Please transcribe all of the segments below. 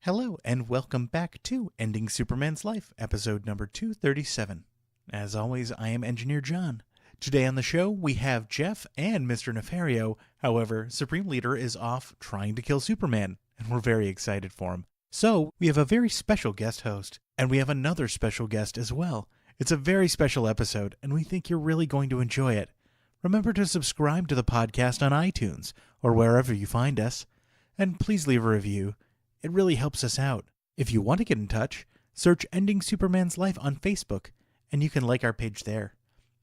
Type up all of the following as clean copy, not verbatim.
Hello, and welcome back to Ending Superman's Life, episode number 237. As always, I am Engineer John. Today on the show, we have Jeff and Mr. Nefario. However, Supreme Leader is off trying to kill Superman, and we're very excited for him. So, we have a very special guest host, and we have another special guest as well. It's a very special episode, and we think you're really going to enjoy it. Remember to subscribe to the podcast on iTunes, or wherever you find us, and please leave a review. It really helps us out. If you want to get in touch, search Ending Superman's Life on Facebook, and you can like our page there.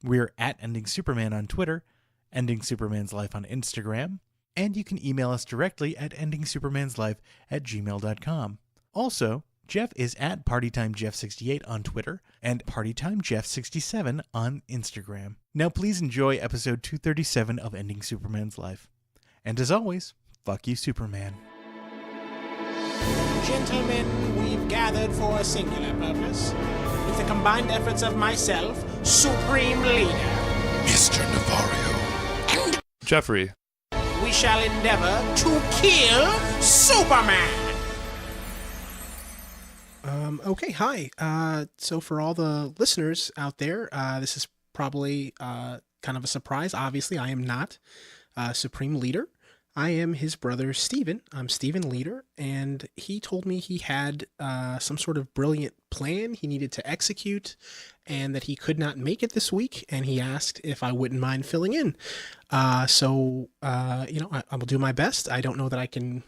We're at Ending Superman on Twitter, Ending Superman's Life on Instagram, and you can email us directly at endingsupermanslife@gmail.com. Also, Jeff is at PartyTimeJeff68 on Twitter and PartyTimeJeff67 on Instagram. Now please enjoy episode 237 of Ending Superman's Life. And as always, fuck you, Superman. Gentlemen, we've gathered for a singular purpose. With the combined efforts of myself, Supreme Leader, Mr. Nefario, and Jeffrey, we shall endeavor to kill Superman! Okay, hi. So for all the listeners out there, this is probably kind of a surprise. Obviously, I am not Supreme Leader. I am his brother, Steven. I'm Steven Leader, and he told me he had some sort of brilliant plan he needed to execute and that he could not make it this week, and he asked if I wouldn't mind filling in. I will do my best. I don't know that I can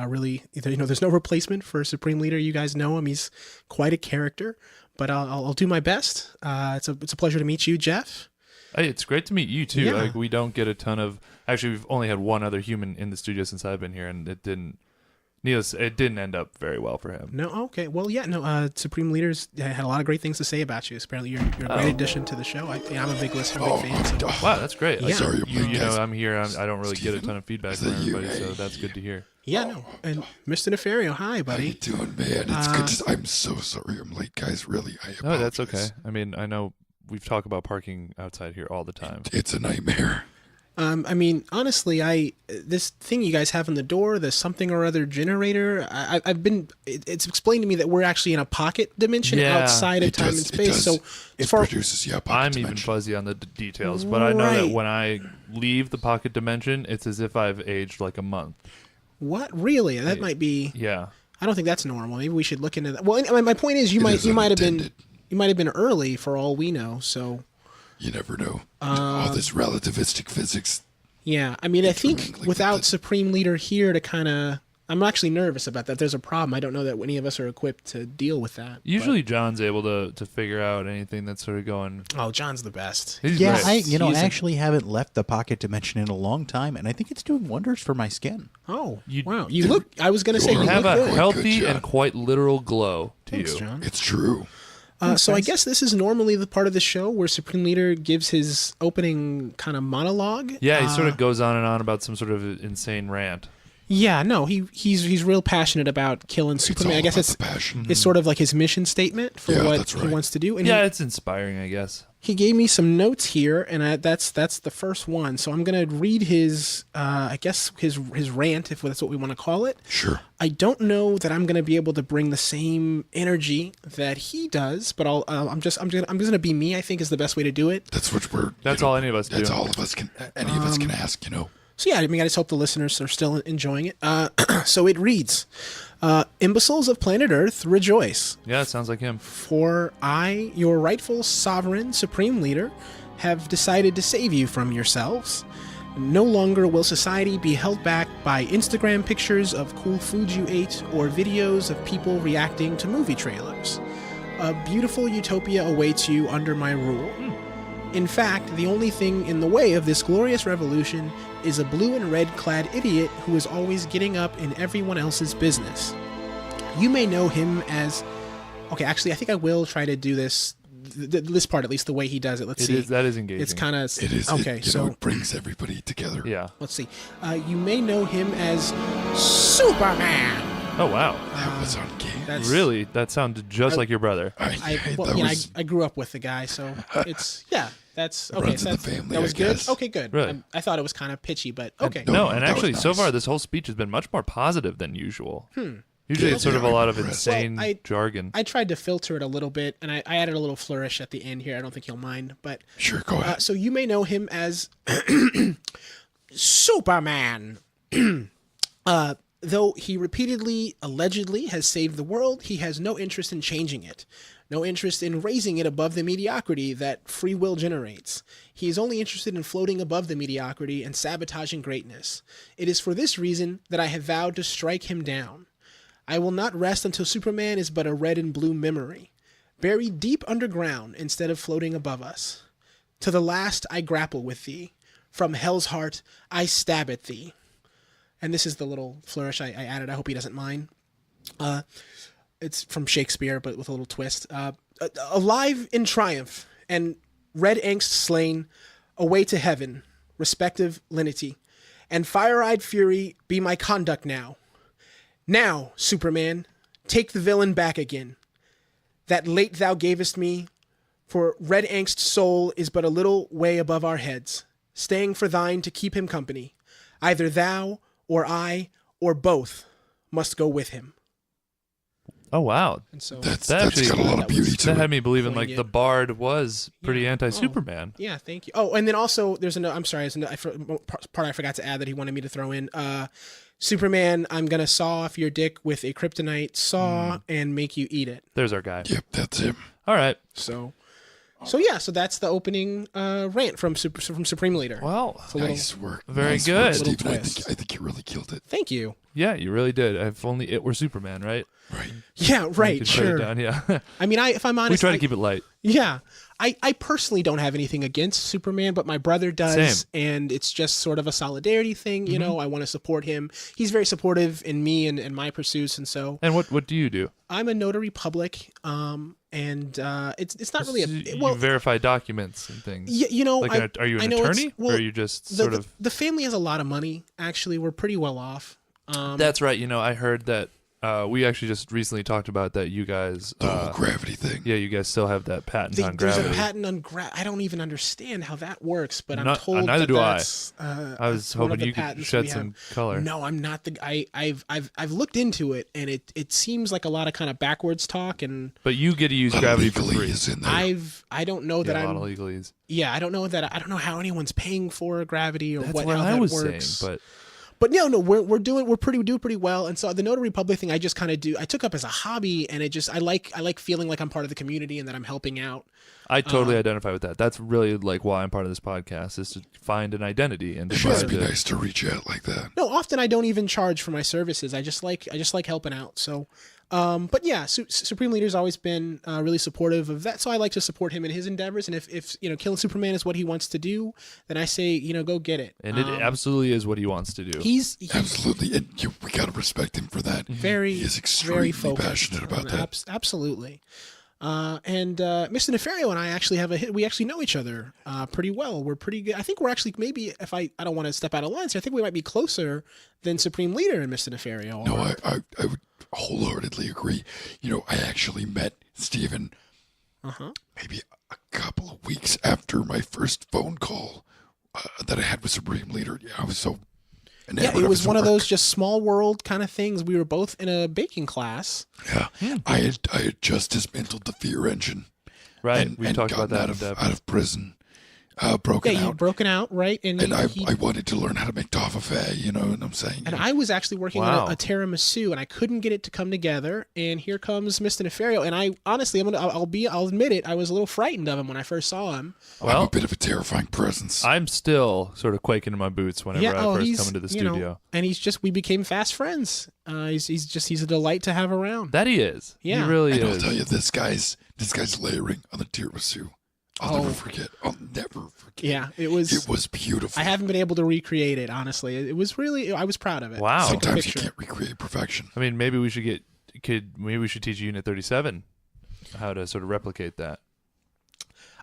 really, there's no replacement for Supreme Leader. You guys know him. He's quite a character, but I'll do my best. It's a pleasure to meet you, Jeff. Hey, it's great to meet you too. Yeah. Like, we don't get a ton of. Actually, we've only had one other human in the studio since I've been here, and it didn't end up very well for him. No, okay. Well, yeah, no. Supreme Leaders had a lot of great things to say about you. Apparently, you're a great addition to the show. I'm a big listener, big fan. So. Wow, that's great. Yeah. Sorry, I'm here. I don't really Steven? get a ton of feedback from everybody, so that's good to hear. Yeah, no. And Mr. Nefario, hi, buddy. How you doing, man? It's good to. I'm so sorry I'm late, guys. Really, I apologize. No, that's okay. I mean, I know we've talked about parking outside here all the time. It's a nightmare. Honestly, this thing you guys have on the door, the something or other generator, it's explained to me that we're actually in a pocket dimension outside of time and space. So it produces, pocket I'm dimension. even fuzzy on the details, but I know that when I leave the pocket dimension, it's as if I've aged like a month. What? Really? That might be. Yeah. I don't think that's normal. Maybe we should look into that. Well, my point is, you might have been early for all we know. So. You never know. All this relativistic physics. Yeah, I mean, I think without Supreme Leader here to kind of... I'm actually nervous about that. There's a problem. I don't know that any of us are equipped to deal with that. Usually John's able to figure out anything that's sort of going... Oh, John's the best. He's Yeah, great. I actually haven't left the pocket dimension in a long time, and I think it's doing wonders for my skin. Oh, You- wow. You look... I was going to say, You you have look a good. healthy Good, John. and quite literal glow to Thanks, you. John. It's true. So I guess this is normally the part of the show where Supreme Leader gives his opening kind of monologue. Yeah, he sort of goes on and on about some sort of insane rant. Yeah, no, he's real passionate about killing Superman. all I guess about the passion. it's sort of like his mission statement for Yeah, what that's he right. wants to do. And Yeah, it's inspiring, I guess. he gave me some notes here, and that's the first one. So I'm gonna read his, I guess his rant, if that's what we want to call it. Sure. I don't know that I'm gonna be able to bring the same energy that he does, but I'm just gonna be me. I think is the best way to do it. That's what we're. That's all any of us do. That's all of us can. Any of us can ask. So yeah, I mean, I just hope the listeners are still enjoying it. So it reads, "Imbeciles of planet Earth, rejoice. Yeah, it sounds like him. For I, your rightful sovereign supreme leader, have decided to save you from yourselves. No longer will society be held back by Instagram pictures of cool foods you ate or videos of people reacting to movie trailers. A beautiful utopia awaits you under my rule. In fact, the only thing in the way of this glorious revolution is a blue and red clad idiot who is always getting up in everyone else's business. You may know him as..." Okay, actually, I think I will try to do this part, at least the way he does it. Let's see. That is engaging. It's kind of... It is. Okay, It brings everybody together. Yeah. let's see. You may know him as Superman. Oh, wow. That was on game. That's, Really? That sounded just like your brother. I grew up with the guy, so it's... Yeah, that's... Okay, Runs so in the that's, family, that was I good? guess. Okay, good. Really? I thought it was kind of pitchy, but okay. No, No, and that was actually, so nice. far, this whole speech has been much more positive than usual. Usually it's sort of a lot of Impressed. insane Well, jargon. I tried to filter it a little bit, and I added a little flourish at the end here. I don't think you'll mind, but Sure, go ahead. so you may know him as Superman. Though he repeatedly, allegedly, has saved the world, he has no interest in changing it. No interest in raising it above the mediocrity that free will generates. He is only interested in floating above the mediocrity and sabotaging greatness. It is for this reason that I have vowed to strike him down. I will not rest until Superman is but a red and blue memory, buried deep underground instead of floating above us. To the last I grapple with thee. From hell's heart I stab at thee. And this is the little flourish I added. I hope he doesn't mind. It's from Shakespeare, but with a little twist. Alive in triumph, and red angst slain, away to heaven, respective lenity, and fire-eyed fury be my conduct now. Now, Superman, take the villain back again, that late thou gavest me, for red angst soul is but a little way above our heads, staying for thine to keep him company. Either thou, or I, or both must go with him. Oh wow, And so That's actually- got a lot of beauty to that had it. me believing like poignant. the Bard was pretty Yeah. anti-Superman. yeah, thank you. Oh, and then also there's another. I'm sorry, part I forgot to add that he wanted me to throw in. Superman, I'm gonna saw off your dick with a kryptonite saw and make you eat it. There's our guy. Yep, that's him. All right. So yeah, so that's the opening rant from Supreme Leader. Well, a little- Nice work. Very nice good. Work, Little Steven. twist. I think you really killed it. Thank you. yeah, you really did. If only it were Superman, right? Right. Yeah, You right, could shut it sure. down, yeah. I mean, if I'm we honest, try to keep it light. Yeah. I personally don't have anything against Superman, but my brother does. Same. Mm-hmm. And it's just sort of a solidarity thing. You know, I want to support him. He's very supportive in me and my pursuits. And so And what do you do? I'm a notary public. And it's not really You verify documents and things. you know, Like, are you I an know it's- attorney, well, or are you just the, sort the- of? the family has a lot of money. Actually, we're pretty well off. That's right. You know, I heard that we actually just recently talked about that. You guys, The whole gravity thing. yeah, you guys still have that patent on There's gravity. a patent on I don't even understand how that works, but I'm Not- told neither that do I. that's, I was one of hoping the you could patents shed we have. some color. No, I'm not the. I've looked into it, and it seems like a lot of kind of backwards talk, and But you get to use A lot gravity of for free. legalese in there. I don't know that Yeah, a lot I'm. of legalese. Yeah, I don't know how anyone's paying for gravity or That's what what how I that was works. saying. But no, we're doing pretty well. And so the notary public thing, I just kind of do. I took up as a hobby, and I like feeling like I'm part of the community and that I'm helping out. I totally identify with that. That's really like why I'm part of this podcast, is to find an identity and to It try must be to. nice to reach out like that. No, often I don't even charge for my services. I just like helping out. So, but yeah, Supreme Leader's always been really supportive of that. So I like to support him in his endeavors. And if killing Superman is what he wants to do, then I say go get it. And it absolutely is what he wants to do. He's Absolutely. And we got to respect him for that. very He is very extremely focused passionate about on that. Absolutely. And Mr. Nefario and I actually have a hit. We actually know each other pretty well. We're pretty good. I think we're actually maybe if I don't want to step out of line, so I think we might be closer than Supreme Leader and Mr. Nefario. No, are. I would wholeheartedly agree. You know, I actually met Steven maybe a couple of weeks after my first phone call that I had with Supreme Leader. Yeah, I was so enamored Yeah, it was his one of work. those just small world kind of things. We were both in a baking class. Yeah, I had just dismantled the fear engine. Right. And, We and talked about gotten that in depth. out of prison, broken Yeah, you'd out. broken out, right? And I wanted to learn how to make toffee, you know what I'm saying? and I was actually working Wow. on a tiramisu, and I couldn't get it to come together. And here comes Mr. Nefario, and I honestly, I'll admit it, I was a little frightened of him when I first saw him. I'm Well, a bit of a terrifying presence. I'm still sort of quaking in my boots whenever I first come into the studio. and we became fast friends. He's a delight to have around. That he is. Yeah. He really And I'll is. tell you, this guy's layering on the tiramisu. I'll never forget. I'll never forget. Yeah, it was. It was beautiful. I haven't been able to recreate it, honestly. It was really. I was proud of it. Wow. Took a Sometimes you picture. can't recreate perfection. I mean, maybe we should teach Unit 37 how to sort of replicate that.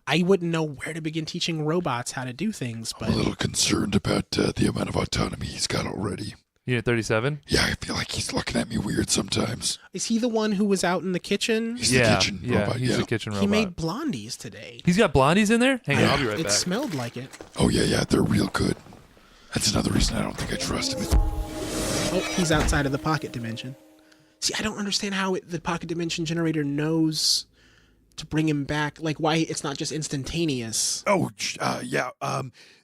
I wouldn't know where to begin teaching robots how to do things, I'm but a little concerned about the amount of autonomy he's got already. Unit 37? Yeah, I feel like he's looking at me weird sometimes. is he the one who was out in the kitchen? He's the kitchen robot. He's Yeah. the kitchen robot. He made blondies today. He's got blondies in there? Hang on, I'll be right It back. smelled like it. Oh yeah, they're real good. That's another reason I don't think I trust him. Oh, he's outside of the pocket dimension. See, I don't understand how the pocket dimension generator knows to bring him back. Like, why it's not just instantaneous. Oh, yeah.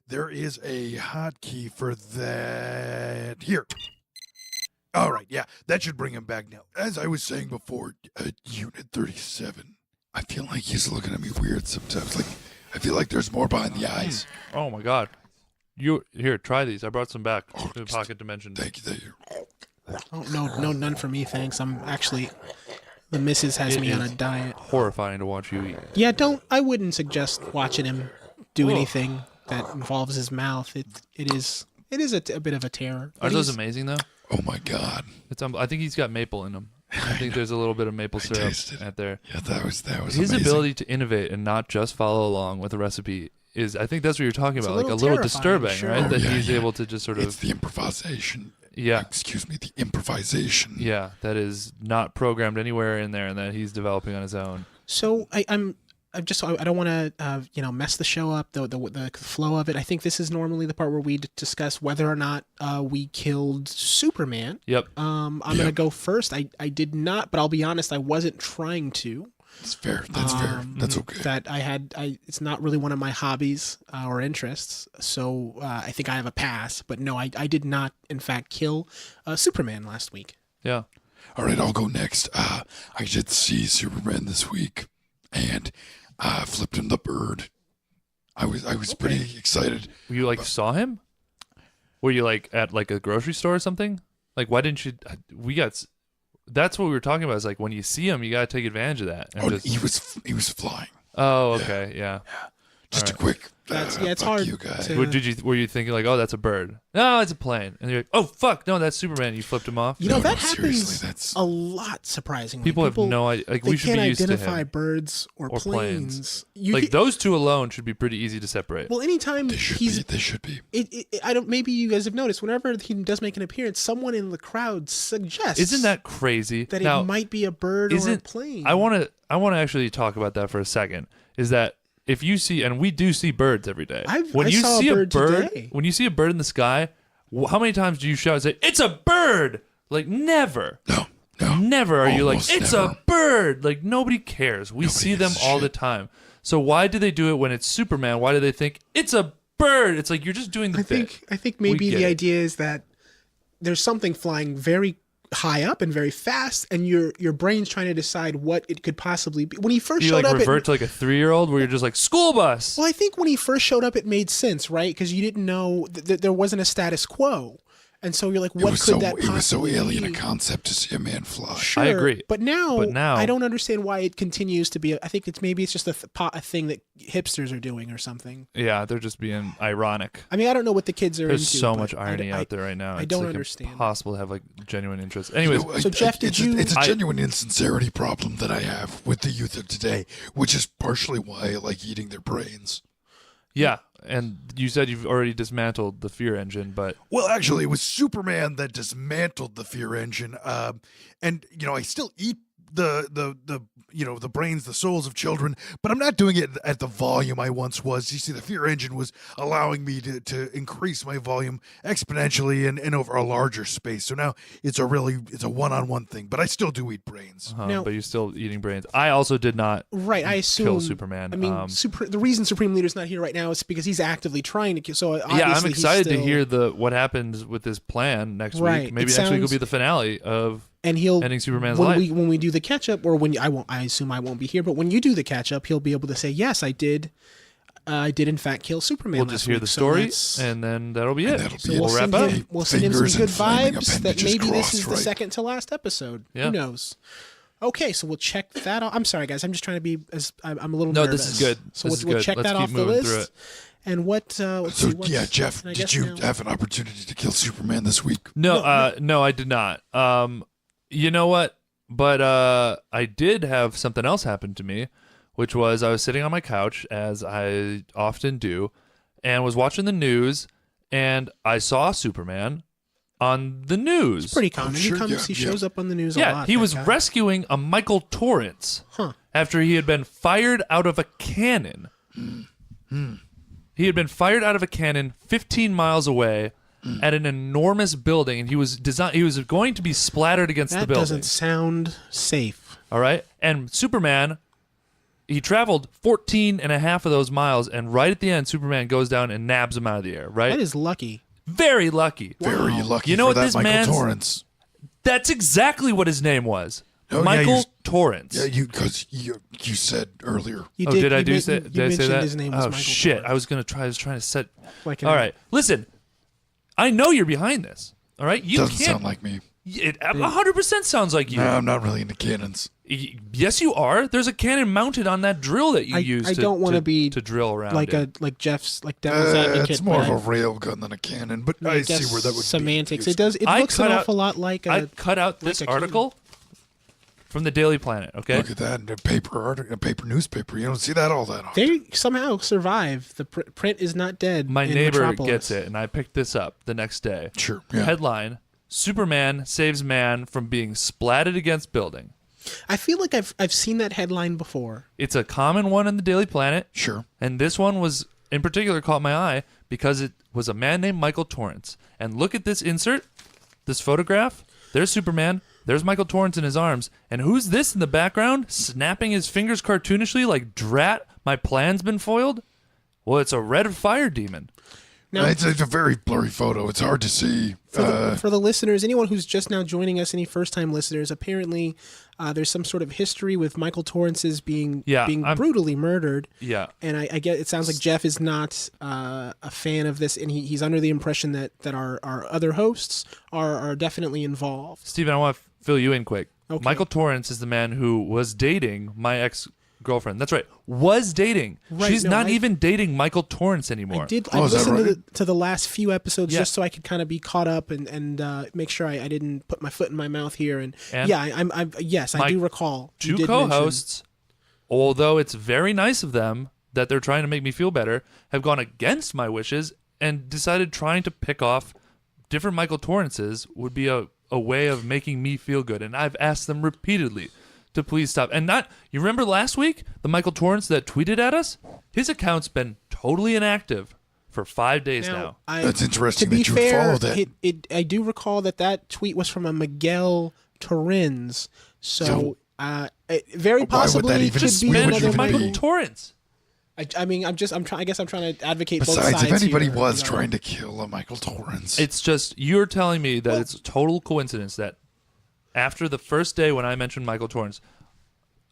There is a hotkey for that. Here. All right, yeah, that should bring him back now. As I was saying before, Unit 37. I feel like he's looking at me weird sometimes. Like, I feel like there's more behind the eyes. Oh my god. Here, try these. I brought some back to the pocket dimension. Thank you. Oh, no, none for me, thanks. I'm actually, the missus has It me on a is diet. Horrifying to watch you eat. Yeah, I wouldn't suggest watching him do anything that involves his mouth. It is a bit of a terror. Are those amazing though? Oh my God. I think he's got maple in him. I think there's a little bit of maple syrup tasted it. at there. Yeah, that was His amazing. ability to innovate and not just follow along with a recipe is, I think that's what you're talking It's about, a like a little little terrifying, disturbing, sure. right? Oh, That yeah, he's yeah. able to just sort It's of, the improvisation. yeah, Excuse me, the improvisation. yeah, that is not programmed anywhere in there, and that he's developing on his own. So I don't want to mess the show up, the flow of it. I think this is normally the part where we discuss whether or not we killed Superman. Yep. I'm gonna go first. I did not, but I'll be honest, I wasn't trying to. That's fair. That's fair. That's okay. That it's not really one of my hobbies or interests, so I think I have a pass. But no, I did not, in fact, kill Superman last week. Yeah. All right, I'll go next. I did see Superman this week, and flipped him the bird. I was pretty excited. You saw him? Were you at a grocery store or something? Like, why didn't you? That's what we were talking about. Is like when you see him, you gotta take advantage of that. And Oh, he was flying. Oh, okay, yeah. Just All a quick. It's fuck hard you guys. to- Were you thinking like, oh, that's a bird? No, it's a plane. And you're like, oh fuck, no, that's Superman. You flipped him off. You know, that seriously, happens that's a lot, surprisingly. People have no idea. Like, They we should can't be used to identify him. birds or Or planes. Like those two alone should be pretty easy to separate. Well, anytime they should he's be. They should be. I don't. Maybe you guys have noticed. Whenever he does make an appearance, someone in the crowd suggests Isn't that crazy? that now, it might be a bird or a isn't- plane. I want to actually talk about that for a second. Is that if you see, and we do see birds every day. I you saw a see bird today. when you see a bird in the sky, how many times do you shout and say, "It's a bird"? Like never. No. Never are you like, Almost it's never. a bird. Like nobody cares. We Nobody see them gives a all shit. the time. So why do they do it when it's Superman? Why do they think it's a bird? It's like you're just doing the bit. I think maybe get the it. idea is that there's something flying very high up and very fast, and your brain's trying to decide what it could possibly be. When he first You showed like up, revert to like a 3-year-old where you're just like school bus. well, I think when he first showed up, it made sense, right? Because you didn't know there wasn't a status quo, and so you're like, what could that possibly It was so alien a be? concept to see a man fly. Sure, I agree. But now I don't understand why it continues to be. I think it's just a thing that hipsters are doing or something. Yeah, they're just being ironic. I mean, I don't know what the kids are There's into. so but much irony out there right now. I It's don't like understand. impossible to have like genuine interest. Anyways, You know, So, Jeff, did it's a I- genuine insincerity problem that I have with the youth of today, which is partially why I like eating their brains. yeah, and you said you've already dismantled the fear engine, but Well, actually, it was Superman that dismantled the fear engine. And I still eat the brains, the souls of children, but I'm not doing it at the volume I once was. You see, the fear engine was allowing me to increase my volume exponentially and over a larger space. So now it's a one-on-one thing, but I still do eat brains. Now- but you're still eating brains. I also did not. Right, I assume Kill Superman. I mean, the reason Supreme Leader's not here right now is because he's actively trying to kill. So Yeah, I'm obviously he's excited to still- hear what happens with this plan next Right, week. Maybe it next week will sounds- be the finale of and he'll ending Superman's when life. when we do the catch up, or when I assume I won't be here, but when you do the catch up, he'll be able to say, yes, I did in fact kill Superman. We'll last just hear week." the So story, that's- and then that'll be it. that'll So be we'll we'll wrap send up. him. We'll send him some Fingers good and flaming vibes that appendages maybe this crossed, is the right? second to last episode. Yeah. Who knows? Okay, so we'll check that off. I'm sorry, guys. I'm just trying to be as I'm a little No, nervous. this is good. So This is we'll good. check Let's that keep off the moving through list. it. And let's So see, what's- yeah, Jeff, I did guess you now- have an opportunity to kill Superman this week? No, I did not. You know what? But I did have something else happen to me, which was I was sitting on my couch, as I often do, and was watching the news, and I saw Superman on the news. Pretty common. sure, he yeah. shows up on the news a Yeah, lot. he that was guy. rescuing a Michael Torrance Huh. after he had been fired out of a cannon. He had been fired out of a cannon 15 miles away, at an enormous building, and he was going to be splattered against the That building. doesn't sound safe. All right. And Superman, he traveled 14 and a half of those miles, and right at the end, Superman goes down and nabs him out of the air, right? That is lucky. Very lucky. Very lucky You know for what that this Michael man's- Torrance. That's exactly what his name was. Oh, yeah, Michael you- Torrance. Yeah, because you said earlier. You Oh, did I you do men- say? you Did I say mentioned that? his name was Oh Michael shit! Torrance. I was trying to set. Like an- All right, listen. I know you're behind this. All right, you Doesn't can't. sound like me. It 100% sounds like you. No, I'm not really into cannons. Yes, you are. There's a cannon mounted on that drill that you use. I don't want wanna be to drill around. like it. Jeff's devil's advocate. It's more but of a rail gun than a cannon, but I I guess see where that would semantics. be. It does. It I looks an cut out- awful lot like I a. cut out this like a cannon. article from the Daily Planet. Okay. Look at that, a paper newspaper. You don't see that all that often. They somehow survive. The print is not dead. My in neighbor Metropolis. gets it, and I picked this up the next day. Sure, yeah. Headline: Superman saves man from being splatted against building. I feel like I've seen that headline before. It's a common one in the Daily Planet. Sure. And this one was, in particular, caught my eye because it was a man named Michael Torrance. And look at this insert, this photograph. There's Superman. There's Michael Torrance in his arms. And who's this in the background, snapping his fingers cartoonishly like, drat, my plan's been foiled? Well, it's a red fire demon. Now, It's a very blurry photo. It's hard to see. for the listeners, anyone who's just now joining us, any first-time listeners, apparently there's some sort of history with Michael Torrance's being I'm- brutally murdered. Yeah. And I get it sounds like Jeff is not a fan of this, and he's under the impression that our other hosts are definitely involved. Steven, I want to fill you in quick. Okay. Michael Torrance is the man who was dating my ex-girlfriend. That's right. Was dating. Right, She's no, not I- even dating Michael Torrance anymore. I did. Oh, I is that listened right? to the last few episodes Yeah. just so I could kind of be caught up and make sure I didn't put my foot in my mouth here. And yeah, I'm yes, I my do recall. You Two did mention- co-hosts, although it's very nice of them that they're trying to make me feel better, have gone against my wishes and decided trying to pick off different Michael Torrances would be a way of making me feel good. And I've asked them repeatedly to please stop. And you remember last week, the Michael Torrance that tweeted at us? His account's been totally inactive for 5 days now. That's interesting To be that you would fair, follow that. I do recall that tweet was from a Miguel Torrens. So very why would possibly that it even could be- be where would another you even Michael be? Torrance. I mean, I'm trying. I guess I'm trying to advocate both Besides, sides. if anybody here, was you know. trying to kill a Michael Torrance, It's just you're telling me that it's a total coincidence that after the first day when I mentioned Michael Torrance,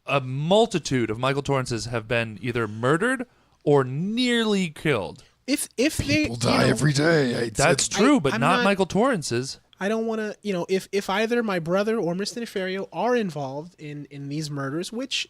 a multitude of Michael Torrances have been either murdered or nearly killed. if people they die every day. That's It's- true, but I'm not not- Michael Torrance's. I don't want to, if either my brother or Mr. Nefario are involved in these murders, which,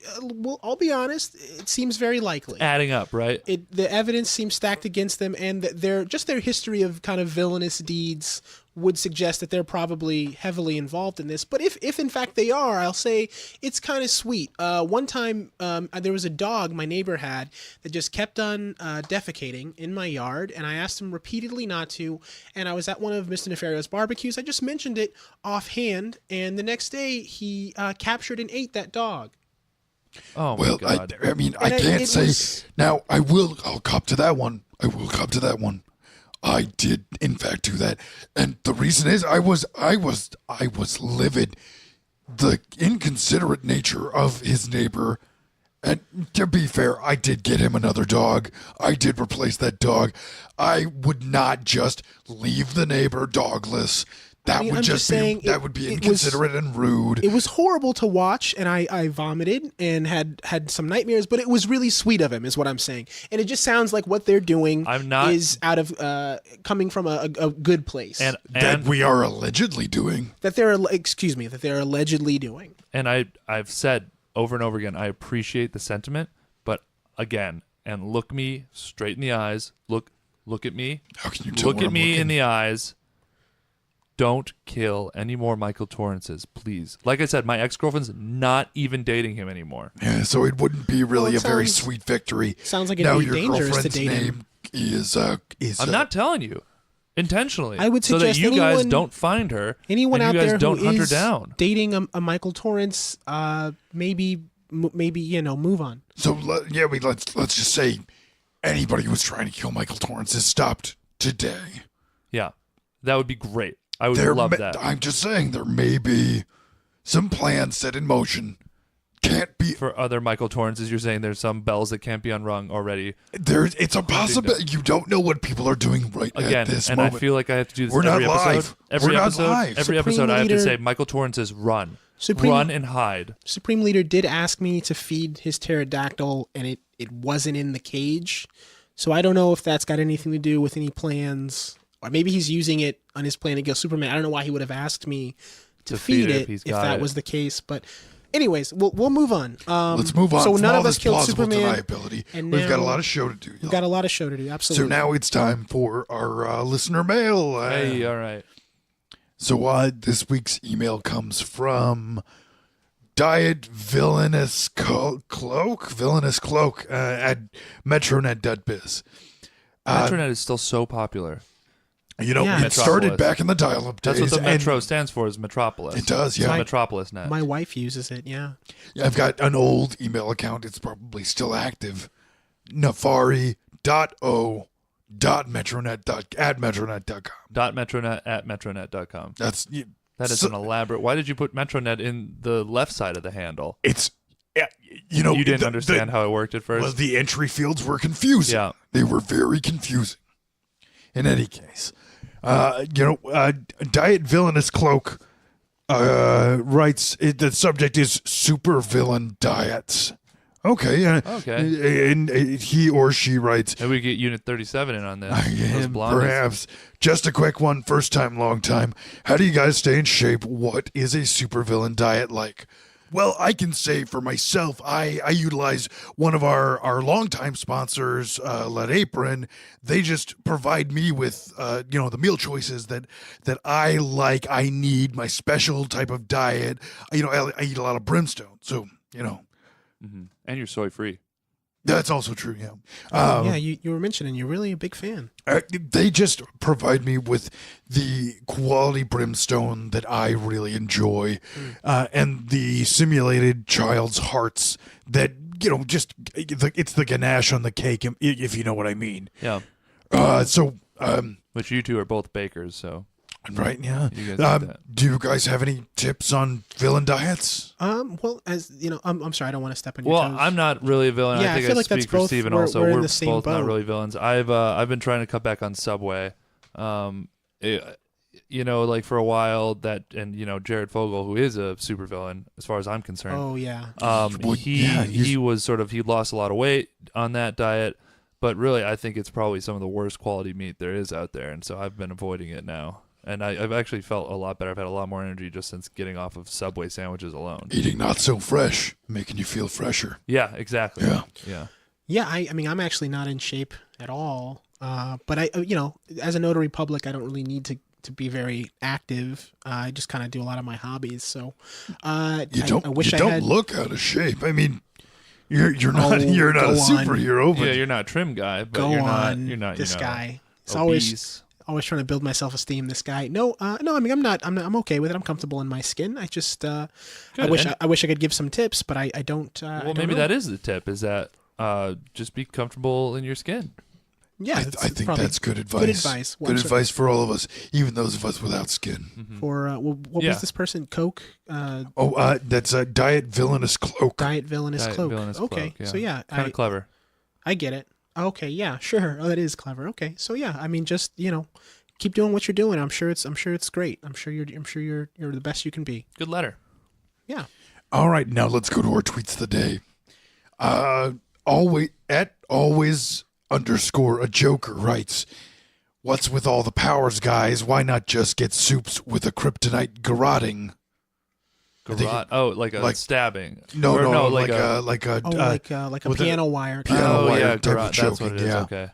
I'll be honest, it seems very likely. Adding up, right? The evidence seems stacked against them, and that their history of kind of villainous deeds would suggest that they're probably heavily involved in this. But if in fact they are, I'll say it's kind of sweet. One time there was a dog my neighbor had that just kept on defecating in my yard, and I asked him repeatedly not to. And I was at one of Mr. Nefario's barbecues. I just mentioned it offhand, and the next day he captured and ate that dog. Oh well, my god. I mean, And I can't it say. was- Now, I'll cop to that one. I will cop to that one. I did, in fact, do that, and the reason is I was livid. The inconsiderate nature of his neighbor, and to be fair, I did get him another dog. I did replace that dog. I would not just leave the neighbor dogless. That mean, would I'm just just be saying that it- would be it was- inconsiderate and rude. It was horrible to watch, and I vomited and had some nightmares. But it was really sweet of him, is what I'm saying. And it just sounds like what they're doing I'm not- is out of coming from a good place. And that we are allegedly doing. that they're allegedly doing. and I've said over and over again, I appreciate the sentiment, but again, and look me straight in the eyes. Look at me. How can you tell Look where at I'm me looking? in the eyes. Don't kill any more Michael Torrances, please. Like I said, my ex-girlfriend's not even dating him anymore. Yeah, so it wouldn't be really Well, it a very sounds- sweet victory. sounds like it'd now be your dangerous to girlfriend's date him. name is I'm not telling you intentionally. I would so that suggest you guys anyone- don't find her. Anyone and out you guys there don't who hunt her is down. dating a Michael Torrance, maybe move on. So let's just say anybody who's trying to kill Michael Torrance is stopped today. Yeah. That would be great. I would There love may- that. I'm just saying there may be some plans set in motion. Can't be For other Michael Torrances, you're saying there's some bells that can't be unrung already. there's. It's a possibility. You don't know what people are doing right Again, at this and moment. I feel like I have to do this We're not every episode. live. Every We're not episode, live. every Supreme episode, I have to Leader- say Michael Torrances run, Supreme- run and hide. Supreme Leader did ask me to feed his pterodactyl, and it wasn't in the cage. So I don't know if that's got anything to do with any plans, or maybe he's using it on his plan to kill Superman. I don't know why he would have asked me to feed it he's if got that it. was the case. But anyways, we'll move on. Let's move on. So from none all of us this killed plausible Superman. deniability. and We've got a now- lot of show to do. We've y'all. got a lot of show to do. So Absolutely. now it's time for our listener mail. Hey, all right. So this week's email comes from Diet Villainous Cloak at Metronet.biz. Metronet is still so popular. You know, Yeah. it started Metropolis. back in the dial-up days. That's what the and Metro stands for, is Metropolis. It does, It's yeah. Metropolis Net. my wife uses it. Yeah. I've got an old email account. It's probably still active. Nafari.o.metronet.com. .metronet@metronet.com. That's That is so- an elaborate. Why did you put Metronet in the left side of the handle? it's you know You didn't the- understand how it worked at first. Well, the entry fields were confusing. Yeah. They were very confusing. In any case, Diet Villainous Cloak writes the subject is supervillain diets. Okay. Okay. And he or she writes, Maybe we get Unit 37 in on this. Those yeah, blondies. perhaps. Just a quick one, first time, long time. How do you guys stay in shape? What is a supervillain diet like? Well, I can say for myself, I utilize one of our longtime sponsors, Lead Apron. They just provide me with, the meal choices that I like, I need, my special type of diet. I eat a lot of brimstone, so, Mhm. And you're soy free. that's also true, yeah. Yeah. You were mentioning you're really a big fan. They just provide me with the quality brimstone that I really enjoy, and the simulated child's hearts that it's the ganache on the cake, if you know what I mean. Yeah. Which you two are both bakers, so Right, yeah. You guys do that. Do you guys have any tips on villain diets? Well, as you know, I'm sorry, I don't want to step on your Well, toes. I'm not really a villain. Yeah, I think I feel I like that's speak for both- Steven we're- also. we're in We're the same both not boat. really villains. I've been trying to cut back on Subway. Like for a while Jared Fogle, who is a supervillain as far as I'm concerned. Oh yeah. Well, yeah, He lost a lot of weight on that diet, but really I think it's probably some of the worst quality meat there is out there, and so I've been avoiding it now. And I've actually felt a lot better. I've had a lot more energy just since getting off of Subway sandwiches alone. Eating not so fresh, making you feel fresher. Yeah, exactly. Yeah. Yeah. Yeah, I mean, I'm actually not in shape at all. But I, as a notary public, I don't really need to be very active. I just kind of do a lot of my hobbies. So, I wish I don't had. look out of shape. I mean, you're not Oh, you're not a go on. superhero, but Yeah, you're not a trim guy, but Go you're on, not this guy. It's obese. always trying to build my self-esteem. This guy. No. I mean, I'm okay with it. I'm comfortable in my skin. I just, I Good, wish and- I wish I could give some tips, but I don't. Well, maybe that is the tip. Is that just be comfortable in your skin. Yeah, I think that's good advice. Good advice. Good advice for all of us, even those of us without skin. For what Yeah. was this person? Coke. That's a Diet Villainous Cloak. Diet Villainous Diet Cloak. Villainous Okay, Cloak, so yeah, Kind of clever. I get it. Okay, yeah, sure. Oh, that is clever. Okay, so yeah, I mean, just keep doing what you're doing. I'm sure it's great. I'm sure you're the best you can be. Good letter. Yeah. All right, now let's go to our tweets of the day. Always _ a Joker writes, "What's with all the powers, guys? Why not just get soups with a kryptonite garroting?" I think Garrot. Oh, like a stabbing. No, Or like a. a Like a with a piano wire. piano Oh wire yeah, type of garrot. That's what choking, it is. yeah. Okay.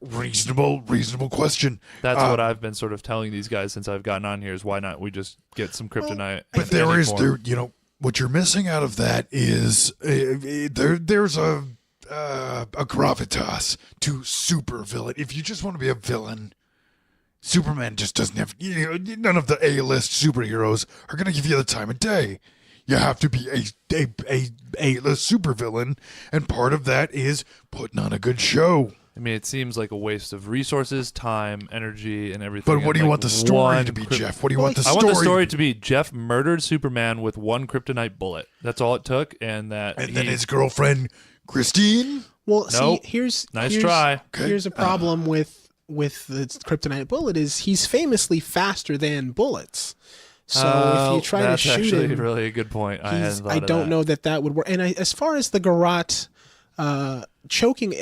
Reasonable question. That's what I've been sort of telling these guys since I've gotten on here is why not we just get some kryptonite. But in any form. what you're missing out of that is there's a gravitas to supervillain. If you just want to be a villain, Superman just doesn't have. None of the A-list superheroes are going to give you the time of day. You have to be a A-list supervillain, and part of that is putting on a good show. I mean, it seems like a waste of resources, time, energy, and everything. But what do you want the story to be, Jeff? What do you want the I story? want the story to be Jeff murdered Superman with one kryptonite bullet. That's all it took, and that. And then his girlfriend, Christine. Well, Nope. see, here's try. Okay. Here's a problem with the kryptonite bullet is he's famously faster than bullets. So if you try to that's shoot actually him, really a good point. I don't know that would work. And as far as the garrote choking,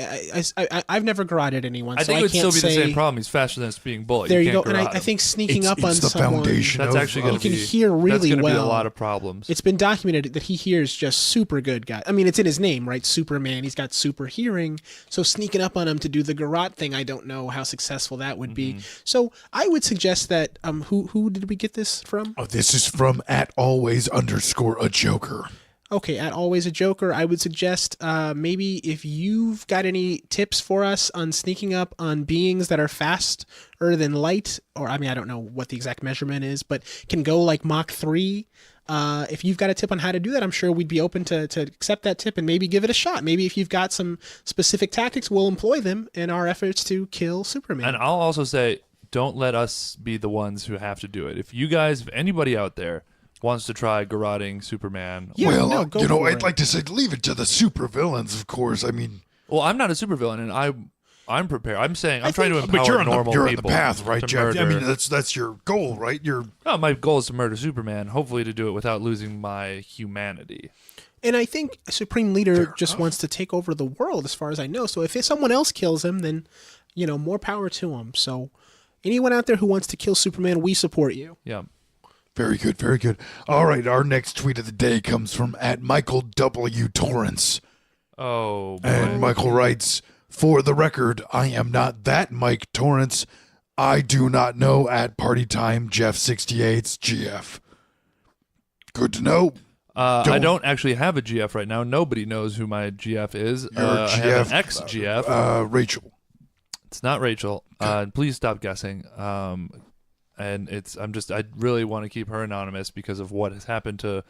I've never garroted anyone. I so think it would can't still be say, the same problem. He's faster than a speeding bullet. There you go. can't And garrote I him. think sneaking up on It's the someone, foundation. That's actually going you to can be. hear really that's gonna well. be a lot of problems. It's been documented that he hears just super good guys. I mean, it's in his name, right? Superman. He's got super hearing. So sneaking up on him to do the garrote thing, I don't know how successful that would be. So I would suggest that who did we get this from? Oh, this is from @always_a_joker. Okay, at Always a Joker, I would suggest maybe if you've got any tips for us on sneaking up on beings that are faster than light, or I mean, I don't know what the exact measurement is, but can go like Mach 3. If you've got a tip on how to do that, I'm sure we'd be open to accept that tip and maybe give it a shot. Maybe if you've got some specific tactics, we'll employ them in our efforts to kill Superman. And I'll also say, don't let us be the ones who have to do it. If you guys, if anybody out there wants to try garroting Superman, Yeah, well, no, go you know, for I'd it. like to say leave it to the supervillains, of course. I mean, well, I'm not a supervillain, and I'm prepared. I'm saying I'm trying to empower but you're on normal the people. path, right, to Jeff? I murder. mean, that's your goal, right? No, my goal is to murder Superman. Hopefully, to do it without losing my humanity. And I think Supreme Leader just wants to take over the world, as far as I know. So if someone else kills him, then, more power to him. So anyone out there who wants to kill Superman, we support you. Yeah. Very good, very good. All right, our next tweet of the day comes from @Michael W. Torrance. Oh, boy. And Michael writes, "For the record, I am not that Mike Torrance. I do not know @PartyTime Jeff68's GF." Good to know. I don't actually have a GF right now. Nobody knows who my GF is. Your I have GF, an ex-GF. Rachel. It's not Rachel. Please stop guessing. And I really want to keep her anonymous because of what has happened to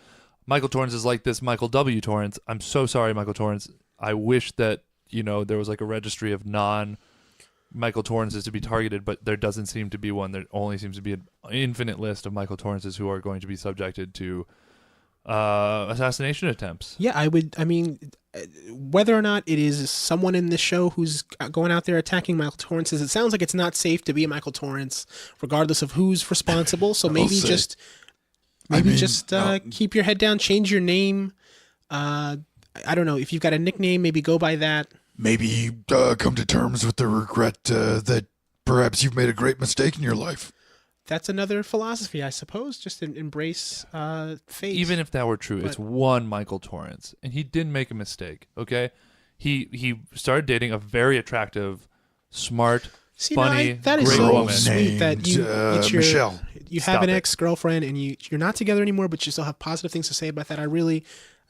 Michael Torrance is like this Michael W. Torrance. I'm so sorry, Michael Torrance. I wish that, there was like a registry of non-Michael Torrances to be targeted, but there doesn't seem to be one. There only seems to be an infinite list of Michael Torrances who are going to be subjected to assassination attempts. Yeah, I mean, whether or not it is someone in the show who's going out there attacking Michael Torrance, it sounds like it's not safe to be a Michael Torrance, regardless of who's responsible. So maybe say. just keep your head down, change your name. I don't know, if you've got a nickname, maybe go by that. Maybe come to terms with the regret that perhaps you've made a great mistake in your life. That's another philosophy, I suppose. Just embrace fate. Even if that were true, it's one Michael Torrance, and he didn't make a mistake. Okay, he started dating a very attractive, smart, funny, that is great so woman. sweet that Named, Michelle. You Stop have an it. ex-girlfriend and you're not together anymore, but you still have positive things to say about that. I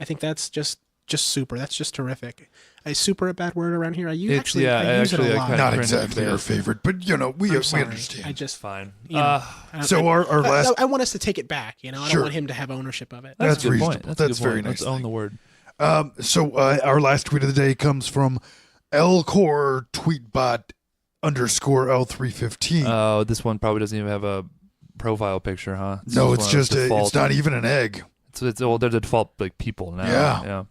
think that's just super. That's just terrific. Is super a bad word around here? I use it a I lot. kinda Not cringe exactly a our bit. favorite, but we I'm sorry. understand. I just Fine. So our last I want us to take it back. I don't Sure. want him to have ownership of it. That's a good reasonable. point. That's, That's a good very point. nice. Let's own the word. So our last tweet of the day comes from Lcore tweetbot _L315. Oh, this one probably doesn't even have a profile picture, huh? no, it's just default. it's not even an egg. It's they're the default like people now. Yeah.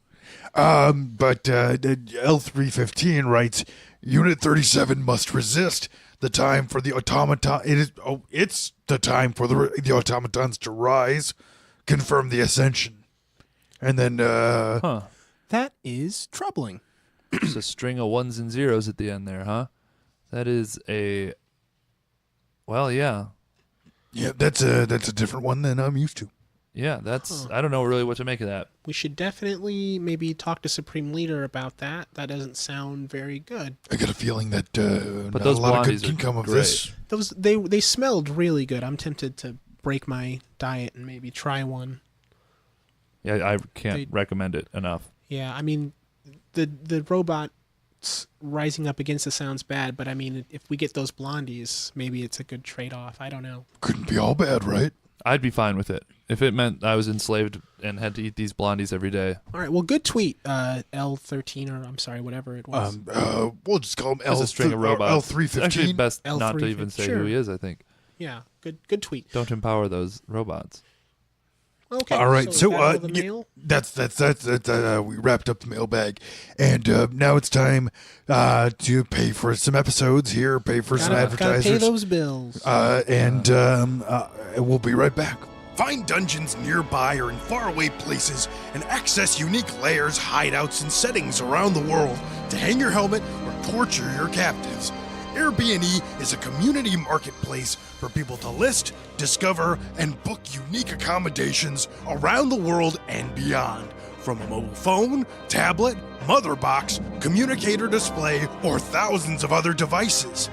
But L315 writes, Unit 37 must resist. The time for the automaton it's the time for the automatons to rise. Confirm the ascension. And then Huh. That is troubling. Just a string of ones and zeros at the end there, huh? That is a. Well, yeah. yeah, that's a different one than I'm used to. Yeah, that's. I don't know really what to make of that. We should definitely maybe talk to Supreme Leader about that. That doesn't sound very good. I got a feeling that not those a lot of blondies good can are come of great. this. They smelled really good. I'm tempted to break my diet and maybe try one. Yeah, I can't They- recommend it enough. Yeah, I mean, the robots rising up against it sounds bad, but I mean, if we get those blondies, maybe it's a good trade-off. I don't know. Couldn't be all bad, right? I'd be fine with it if it meant I was enslaved and had to eat these blondies every day. All right. Well, good tweet, L13, or I'm sorry, whatever it was. We'll just call him It's a string of robots. It's actually L315. best not to even say who he is, I think. Yeah. Good tweet. Don't empower those robots. Okay. All right, so is that all the mail? that's we wrapped up the mailbag, and now it's time to pay for some episodes here, pay for some Gotta advertisers, pay those bills. and we'll be right back. Find dungeons nearby or in faraway places and access unique layers, hideouts, and settings around the world to hang your helmet or torture your captives. Airbnb is a community marketplace for people to list, discover, and book unique accommodations around the world and beyond. From a mobile phone, tablet, mother box, communicator display, or thousands of other devices.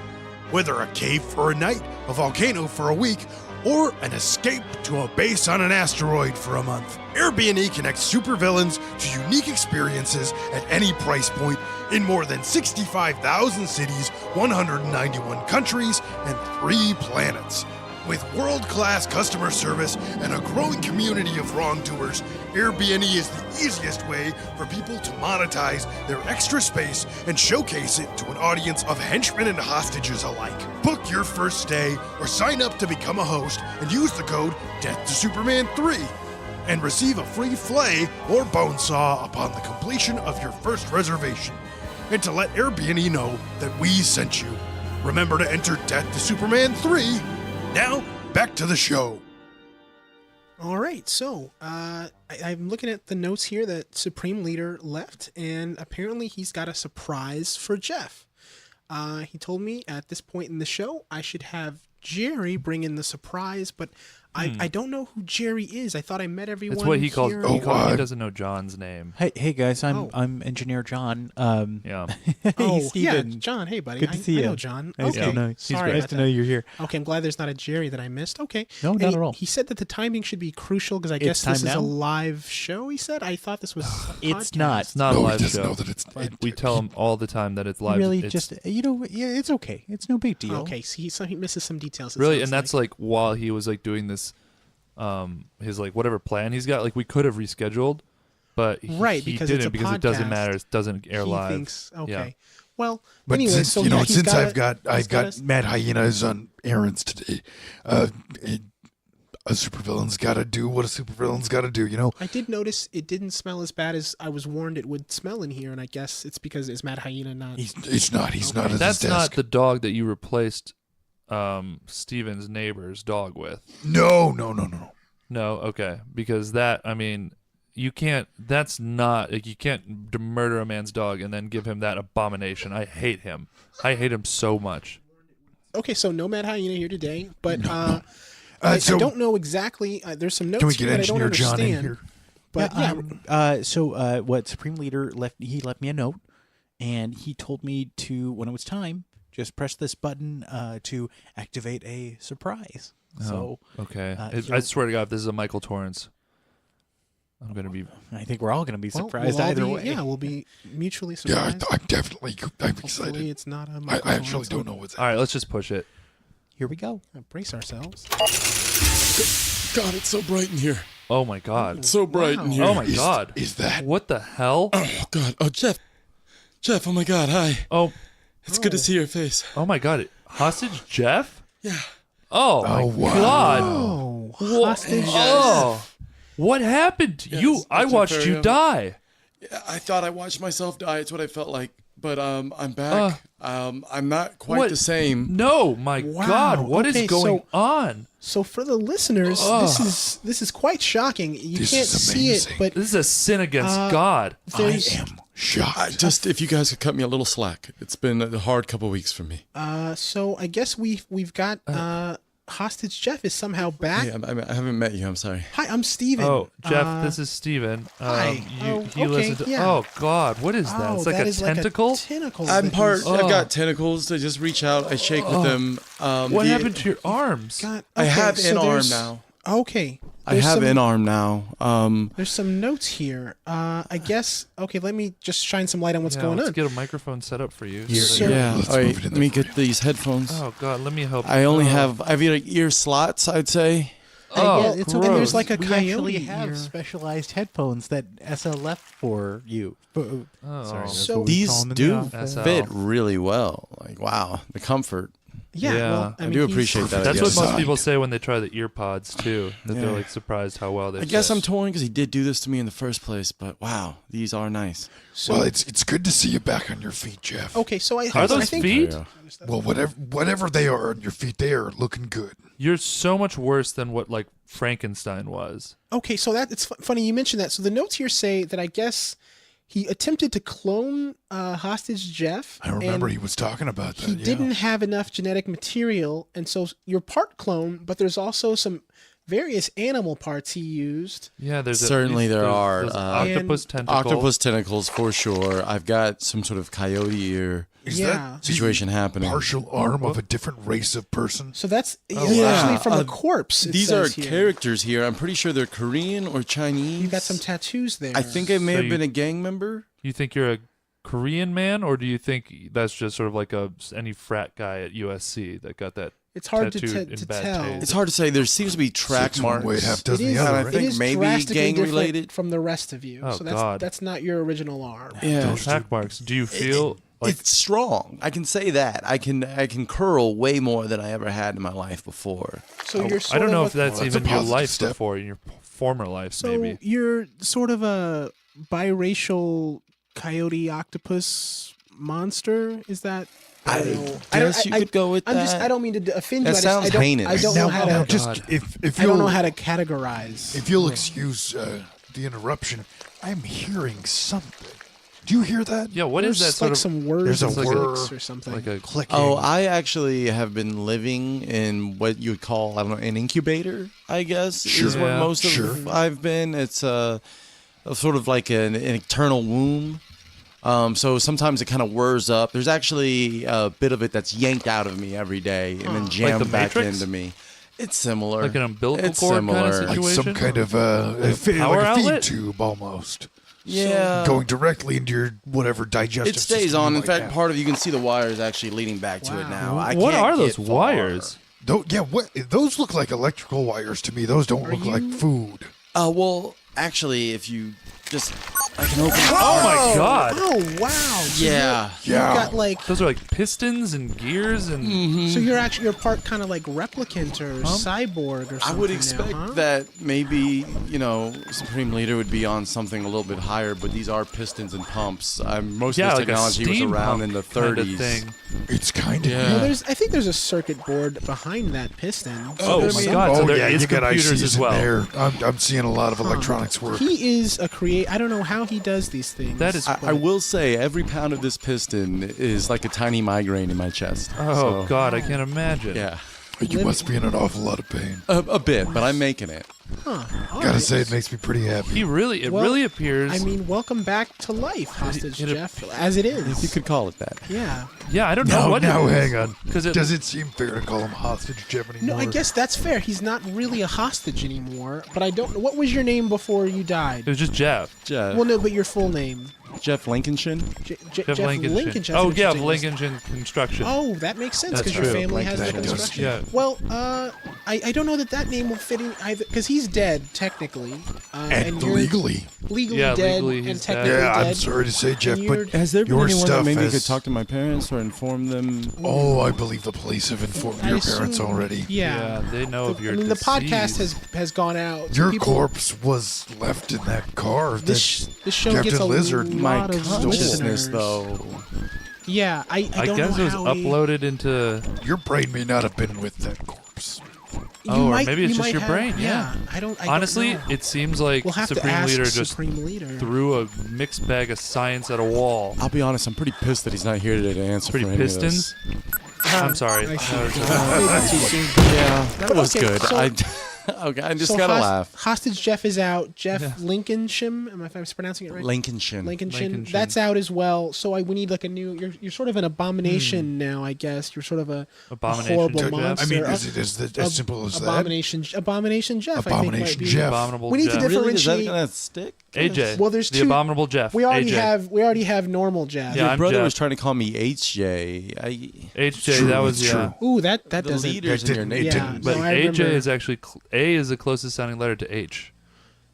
Whether a cave for a night, a volcano for a week, or an escape to a base on an asteroid for a month, Airbnb connects supervillains to unique experiences at any price point in more than 65,000 cities, 191 countries, and 3 planets. With world-class customer service and a growing community of wrongdoers, Airbnb is the easiest way for people to monetize their extra space and showcase it to an audience of henchmen and hostages alike. Book your first stay or sign up to become a host and use the code DEATH2SUPERMAN3 and receive a free flay or bone saw upon the completion of your first reservation. And to let Airbnb know that we sent you. Remember to enter DEATH2SUPERMAN3. Now, back to the show. All right, so I'm looking at the notes here that Supreme Leader left, and apparently he's got a surprise for Jeff. He told me at this point in the show I should have Jerry bring in the surprise, but I don't know who Jerry is. I thought I met everyone. It's what he calls. here. He doesn't know John's name. Hey guys, Oh. I'm Engineer John. Yeah. Hey Oh, Steven. yeah, John. Hey, buddy. Good to see I you. know John. Nice Okay. to know. Sorry Nice about to know that. you're here. Okay, I'm glad there's not a Jerry that I missed. Okay. No, And not at all. He said that the timing should be crucial because I guess time this is now? a live show, he said. I thought this was a It's podcast. not. It's not a No, he live doesn't know show. that it's. We tell him all the time that it's live. Really, It's- just yeah, it's okay. It's no big deal. Okay, so he misses some details. it really, sounds and that's like while he was like doing this, his like whatever plan he's got. Like we could have rescheduled, but Right, he because it's didn't a because it doesn't podcast. matter. It doesn't air he live. thinks, okay. Yeah. Well, But anyway, since so you know, yeah, he's since got I've got Mad Hyenas on errands today, a supervillain's got to do what a supervillain's got to do. You know. I did notice it didn't smell as bad as I was warned it would smell in here, and I guess it's because it's Mad Hyena not. He's not. He's not at his That's desk. not the dog that you replaced Steven's neighbor's dog with. No. No, okay, because that I mean, you can't. That's not like you can't murder a man's dog and then give him that abomination. I hate him. I hate him so much. Okay, so no Mad Hyena here today, but I So don't know exactly. There's some notes can we here get that I don't Engineer John understand. in here? But yeah, So what Supreme Leader left? He left me a note, and he told me to, when it was time, just press this button to activate a surprise. So Okay, here- I swear to God, if this is a Michael Torrance, I'm gonna be. I think we're all going to be well, surprised we'll all either be, way. Yeah, we'll be mutually Yeah, surprised. I'm definitely. I'm Hopefully, excited. it's not a. I Michael actually Lawrence. don't know what's. All right, let's just push it. Here we go. Brace ourselves. God, it's so bright in here. Oh my God. So bright in here. Oh my Is- God. Is that? What the hell? Oh God. Oh Jeff. Jeff. Oh my God. Hi. Oh, It's good to see your face. oh my God. Hostage Jeff? Yeah. Oh my wow. God. Oh, Wha- hostage. Oh, what happened to you? Yes, I Mr. watched you Ferriero. die. I thought I watched myself die. It's what I felt like. But I'm back. I'm not quite what? the same. No, my Wow. God, what is Okay, going so- on? So for the listeners, this is quite shocking. You This can't is see it, amazing. but This is a sin against God. there's I am shocked. Just if you guys could cut me a little slack. It's been a hard couple weeks for me. so I guess we've got hostage Jeff is somehow back. Hey, I haven't met you. I'm sorry. Hi, I'm Steven. Oh, Jeff, this is Steven. hi. Oh, he okay, listened to, yeah. Oh, God, what is that? It's like that a is tentacle? Like a tentacle. I'm that part. he's I've got tentacles. They just reach out. I shake with them. What happened to your arms? got. I Okay, have so an arm there's- now. Okay. I There's have some- an arm now. There's some notes here. I guess. Okay, let me just shine some light on what's Yeah, going let's on. get a microphone set up for you. So- Yeah. Let's All right. move it in Let me there get these headphones. Oh, God, let me help. I only Oh. have. I've got ear slots. I'd say. Oh, it's gross. and there's like a we coyote actually have ear. specialized headphones that SL left for you. Oh. Sorry, that's So- what we call These them in the do office. SL. fit really well. Like, wow, the comfort. Yeah, Yeah. well, I mean, do he's- appreciate that. That's I what guess. most Designed. people say when they try the ear pods too. That they're Yeah. like surprised how well they I guess fit. I'm torn because he did do this to me in the first place, but wow, these are nice. Well, it's good to see you back on your feet, Jeff. Okay, so I Are I those think feet? Yeah. Well, whatever they are on your feet, they are looking good. You're so much worse than what like Frankenstein was. Okay, so that it's funny you mentioned that. So the notes here say that I guess he attempted to clone hostage Jeff. I remember and he was talking about that. he yeah. didn't have enough genetic material, and so you're part clone, but there's also some various animal parts he used. Yeah, there's Certainly there are, those uh, octopus tentacles. Octopus tentacles for sure. I've got some sort of coyote ear Is Yeah. that the situation happening. partial arm of a different race of person? So that's wow. actually from Uh, a corpse. it These are says here. characters here. I'm pretty sure they're Korean or Chinese. You got some tattoos there. I think I may So have you- been a gang member. You think you're a Korean man, or do you think that's just sort of like any frat guy at USC that got that? it's hard to, tattooed t- in to bad tell. taste. It's hard to say. There seems to be track Six one marks. way, half It dozen is, the other. I Right? think it is maybe drastically gang different related. from the rest of you. Oh, so God. that's not your original arm. Yeah. Track marks. Do you feel like It's strong. I can say that. I can curl way more than I ever had in my life before. So you're sort I don't of know a- if that's Well, that's a even your positive life step. before, in your former life, So maybe. you're sort of a biracial coyote octopus monster. Is that? I don't know. guess you could go with I'm just. that. I don't mean to offend That you. I sounds just, I don't, heinous. I don't now, know how now, to. just God. if I don't know you'll how to categorize. if you'll excuse the interruption, I'm hearing something. Do you hear that? Yeah, what is There's that sort like of some words there's a and whir, clicks or something. like a Clicking. Oh, I actually have been living in what you would call, I don't know, an incubator, I guess, is Sure. what Yeah. most of Sure. I've been. It's a sort of like an eternal womb. So sometimes it kind of whirs up. There's actually a bit of it that's yanked out of me every day and then jammed the back Matrix? into me. It's similar. like an umbilical It's cord kind of similar. like situation. some kind of power like a feed outlet? tube almost, Yeah. going directly into your whatever digestive. It stays system on. you In might fact, have. part of you can see the wires actually leading back to it now. I What can't are those get far. wires? Yeah, what those look like electrical wires to me. Those don't look like food. Well, actually, if you just, I can open. Oh my god! Oh wow! So Yeah. You've Yeah. got like. Those are like pistons and gears and Mm-hmm. So you're part kind of like replicant or cyborg or something. I would now, expect huh? that maybe, Supreme Leader would be on something a little bit higher, but these are pistons and pumps. Most yeah, of this like a technology was steam around pump in the kinda 30s. thing. It's kind of Yeah. Well, I think there's a circuit board behind that piston. Oh there's my some- god! So Oh there yeah, is you got computers ICs as in well. there. I'm seeing a lot of electronics work. He is a I don't know how he does these things. That is- I will say, every pound of this piston is like a tiny migraine in my chest. Oh So, god, I can't imagine. Yeah. You must be in an awful lot of pain. A bit, but I'm making it. All Gotta right. say, it makes me pretty happy. It really appears. I mean, welcome back to life, hostage it- Jeff, as it is. You could call it that. Yeah. yeah, I don't know what. Now, it is. hang on. 'Cause it- Does it seem fair to call him hostage Jeff No, anymore? I guess that's fair. He's not really a hostage anymore. But I don't know. What was your name before you It died? was just Jeff. Jeff, Well, no, but your full name. Jeff Lincolnshire? Jeff Lincoln. That's Oh an yeah, interesting- Lincoln Construction. Oh, that makes sense That's because your true. family Like has that the does, construction. yeah. Well, I don't know that name will fit in either because he's dead technically, and you're legally. legally Yeah, dead legally and he's technically Yeah, dead. I'm sorry to say, Jeff, you're- but Has there been your anyone stuff that maybe has... could talk to my parents or inform them? Oh, I believe the police have informed I your parents assume- already. Yeah. they know of your. I mean, the podcast disease. has gone out. so Your people- corpse was left in that car. This that show Captain gets a Lizard, My lot of consciousness, listeners. though. Yeah, I I don't guess know it was how we- uploaded into. Your brain may not have been with that corpse. You Oh, or might- maybe it's you just might your have- brain, yeah. I don't Honestly, know. it seems like We'll have Supreme to ask Leader just Supreme Leader. threw a mixed bag of science at a wall. I'll be honest, I'm pretty pissed that he's not here today to answer Pretty for any pistons. of this. I'm sorry. I see. That was- Maybe too soon. Yeah, that was okay, good. so- Okay, I just So gotta laugh. Hostage Jeff is out. Jeff Yeah. Lincolnshire, am I pronouncing it right? Lincolnshire. Lincolnshire. Lincolnshire. That's out as well. So we need like a new. You're sort of an abomination now, I guess. You're sort of a Abomination horrible Jeff. monster. I mean, is it as simple as that? Abomination Jeff. I think might Abomination be. Jeff. Abominable We need to Jeff. differ- Really? Is that differentiate- gonna stick? AJ. Well, there's the two- Abominable Jeff. We already AJ. have normal Jeff. Yeah, Your I'm brother Jeff. was trying to call me HJ. HJ. True, that was it's yeah. true. Ooh, that The doesn't. leaders That in your didn't- it name. Yeah, didn't- But no, I AJ remember. is actually A is the closest sounding letter to H.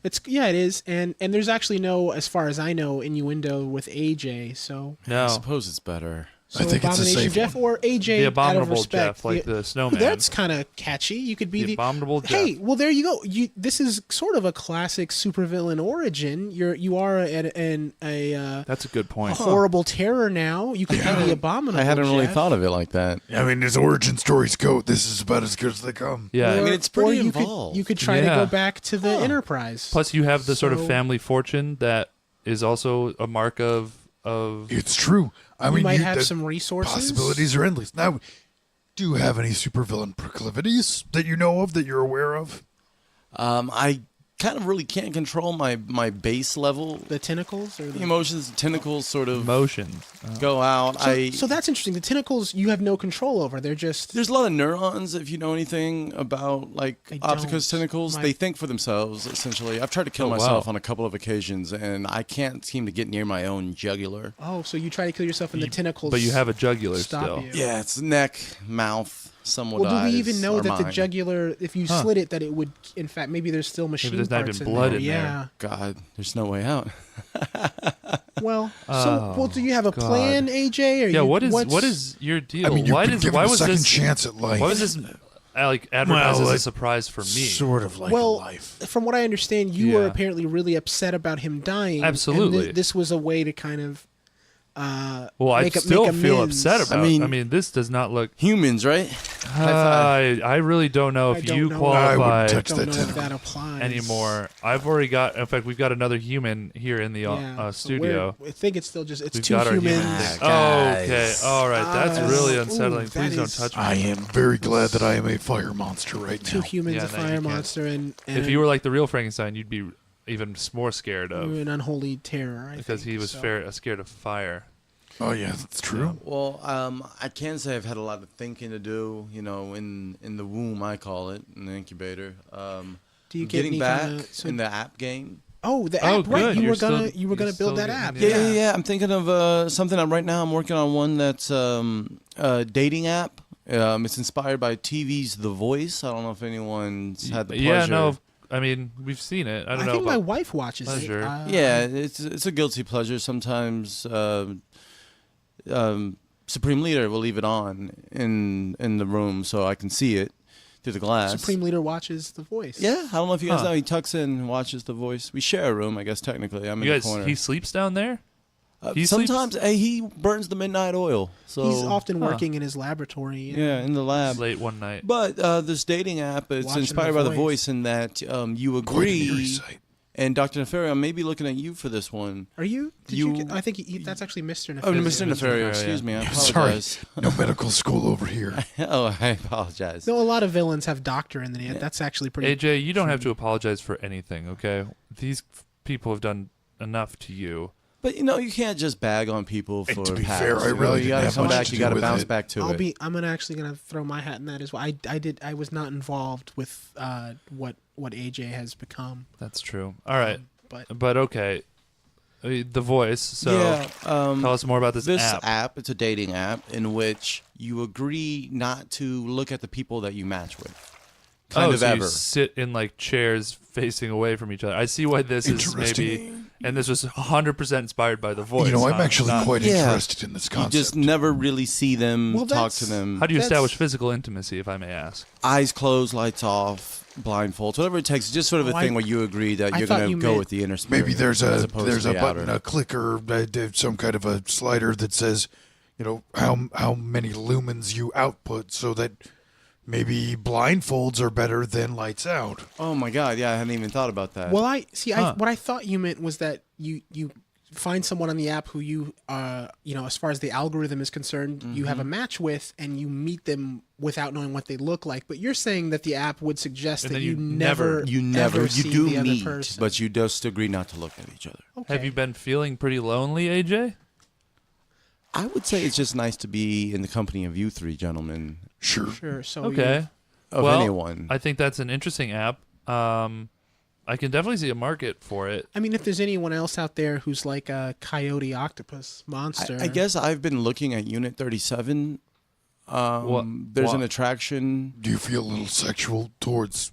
It is, and there's actually no, as far as I know, innuendo with AJ. So I No, suppose it's better. So I think it's a Abomination safe Jeff one. or AJ the out of abominable respect. Jeff, like the snowman. That's kind of catchy. You could be The the abominable Hey, Jeff. well there you go. This is sort of a classic supervillain origin. You are a That's a good point. horrible terror now. You could be the abominable. I hadn't really Jeff. thought of it like that. I mean, as origin stories go, this is about as good as they come. Yeah. I mean, it's pretty or you involved. Could, you could try to Yeah. go back to the Enterprise. Plus, you have the sort of So- family fortune that is also a mark of. It's true. I you mean, might have the some resources. possibilities are endless. Now, do you have any supervillain proclivities that you know of that you're aware of? I kind of really can't control my base level. The tentacles or The the emotions, the tentacles sort of Emotions. go out. so that's interesting. The tentacles you have no control over. They're just There's a lot of neurons, if you know anything about like I Opticus don't. tentacles. My- They think for themselves, essentially. I've tried to kill Oh, wow. myself on a couple of occasions, and I can't seem to get near my own jugular. oh, so you try to kill yourself and the tentacles. But you have a jugular stop still. you. Yeah, it's neck, mouth, somewhat Well, do we eyes, even know are that the mine. jugular, if you slit it, that it would, in fact, maybe there's still machine there's not parts even blood there. in there. Yeah. God, there's no way out. Well, Oh, well, do you have a God. plan, AJ? Or Yeah. you, what what's- is your deal? I mean, you've why been given a was second this chance at life. Why was this like advertised Well, as a it- surprise for me? Sort of like well, life. from what I understand, you were Yeah. apparently really upset about him dying. and Absolutely. this was a way to kind of. Well, I make still feel amends. upset about. I I mean, mean- this does not look. Humans, right? I really don't know I if don't you know. I wouldn't qualify touch Don't that know if tentacle that applies anymore. I've already got. In fact, we've got another human here in the Yeah, so studio. I think it's still just it's We've two got our human humans. thing. Guys. Okay, all right. That's Ah, really ooh, unsettling. that Please don't is- touch me. I am very glad that I am a fire monster right Two now. humans, Yeah, a no, you fire can't. monster, and If you were like the real Frankenstein, you'd be even more scared of an unholy terror. I because think, he was so. scared of fire. Oh, yeah, that's true. Well, I can say I've had a lot of thinking to do, in the womb, I call it, in the incubator. Do you get Getting any back kinda- so- in the app game. Oh, the Oh, app, right? good. You You're were gonna still- you were gonna you're build still that app. getting the Yeah. I'm thinking of something. Right now I'm working on one that's a dating app. It's inspired by TV's The Voice. I don't know if anyone's had the pleasure. Yeah, no. I mean, we've seen it. I I don't know. think my About, wife watches pleasure. it. Yeah, it's a guilty pleasure. Sometimes Supreme Leader will leave it on in the room so I can see it through the glass. Supreme Leader watches The Voice. Yeah, I don't know if you guys Huh. know. He tucks in and watches The Voice. We share a room, I guess, technically. I'm you in guys, the corner. he sleeps down there. he sleeps- Sometimes he burns the midnight oil. So He's often working in his laboratory. yeah, in the lab. Late one night. But this dating app, it's Watching inspired The by The Voice. Voice in that you Quite an eerie agree. sight. And Dr. Nefario, I may be looking at you for this one. Are you? Did You- you get, I think that's actually Mr. Oh, Nefario. Mr. Nefario, excuse me. I Sorry, apologize. no medical school over here. Oh, I apologize. No, a lot of villains have doctor in the name. That's actually pretty. AJ, you don't have to apologize for anything. Okay, these people have done enough to you. But you can't just bag on people for to be past. fair, I You know, really you didn't gotta have come much back. to You do gotta with bounce it. back to it. I'm actually gonna throw my hat in that as well. I was not involved with what AJ has become. That's true. All right, But but okay, The Voice. So yeah. tell us more about this app. It's a dating app in which you agree not to look at the people that you match with. Kind of so ever. you sit in like chairs facing away from each other. I see why this is maybe, and this was 100% inspired by The Voice. You know, I'm not- actually not- quite Yeah. interested in this You concept. just never really see them, Well, talk that's- to them. How do you That's- establish physical intimacy, if I may ask? Eyes closed, lights off, blindfolds, whatever it takes. Just sort of a Oh, thing I- where you agree that I you're thought going to you go meant- with the inner spirit. Maybe there's as a opposed there's to a the button, outer. a clicker, some kind of a slider that says, how many lumens you output, so that maybe blindfolds are better than lights out. Oh my God! Yeah, I hadn't even thought about that. well, I see. Huh. What I thought you meant was that you find someone on the app who you as far as the algorithm is concerned, you have a match with, and you meet them without knowing what they look like. But you're saying that the app would suggest And that then you you never you ever see do the other meet, person. but you just agree not to look at each other. Okay. Have you been feeling pretty lonely, AJ? I would say it's just nice to be in the company of you three gentlemen, Sure. Sure. So Okay. of Well, anyone. I think that's an interesting app. I can definitely see a market for it. I mean, if there's anyone else out there who's like a coyote octopus monster, I guess I've been looking at Unit 37. There's What- an attraction. Do you feel a little sexual towards,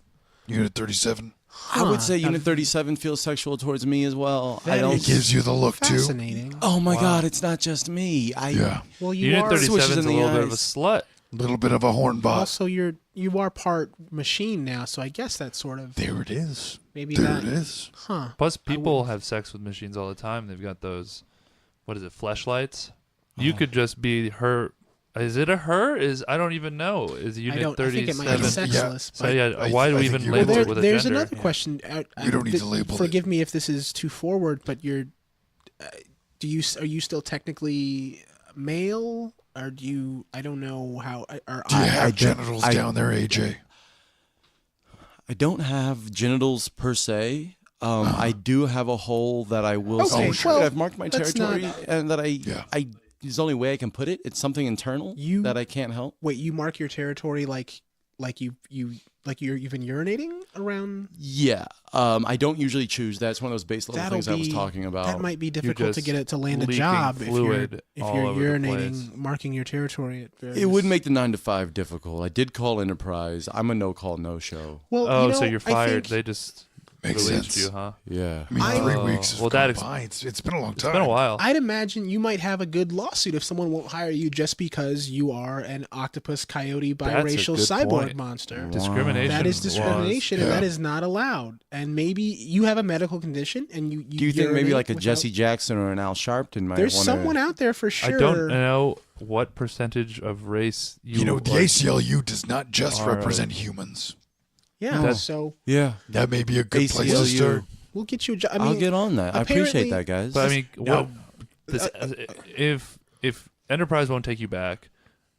Unit 37. I would say Huh. Unit 37 feels sexual towards me as well. That I don't. It gives you the look too. Fascinating. Oh my God! It's not just me. Yeah. Well, you Unit are 37 Switches is a in the little bit of a eyes. slut. Little bit of a horn boss. also you are part machine now, so I guess that's sort of There it is. maybe There that. it is. Huh. Plus, people have sex with machines all the time. They've got those, what is it, fleshlights? You could just be her. Is it a her? I don't even know. Is I Unit don't. I think it might be 37? sexless. So but- yeah, I- why do I we think even you're label right. it with a there's gender? another question. We don't need to label it. Forgive me if this is too forward, but are you still technically male, or do you? I don't know how. Or Do you have don't- genitals down there, AJ? I don't have genitals per se. I do have a hole that I will Okay, say well, I've marked my that's territory, not- and that Yeah. is the only way I can put it. It's something internal You- that I can't help. wait, you mark your territory like you've been urinating around. Yeah, I don't usually choose that. It's one of those base level That'll things I was be- talking about. That might be difficult to just get it to land a leaking job fluid if you're all over the urinating, place. marking your territory. At various... It would make the 9 to 5 difficult. I did call Enterprise. I'm a no call, no show. Well, Oh, you know, so you're I fired. think- They just Makes released sense. you, huh? Yeah. I mean, I- 3 Oh, weeks has well, gone that ex- by. It's been a long It's time. been a while. I'd imagine you might have a good lawsuit if someone won't hire you just because you are an octopus, coyote, biracial good cyborg point. monster. Discrimination. That is laws. discrimination, and Yeah. that is not allowed. And maybe you have a medical condition, and you Do you think maybe urinate like a without- Jesse Jackson or an Al Sharpton might There's wanna... someone out there for sure. I don't know what percentage of race You know, the are- ACLU does not just Are- represent humans. Yeah, That's- so Yeah. That may be a good place to ACLU. start. we'll get you a job. I mean, I'll get on that. I appreciate that, guys. But I mean, No. if Enterprise won't take you back,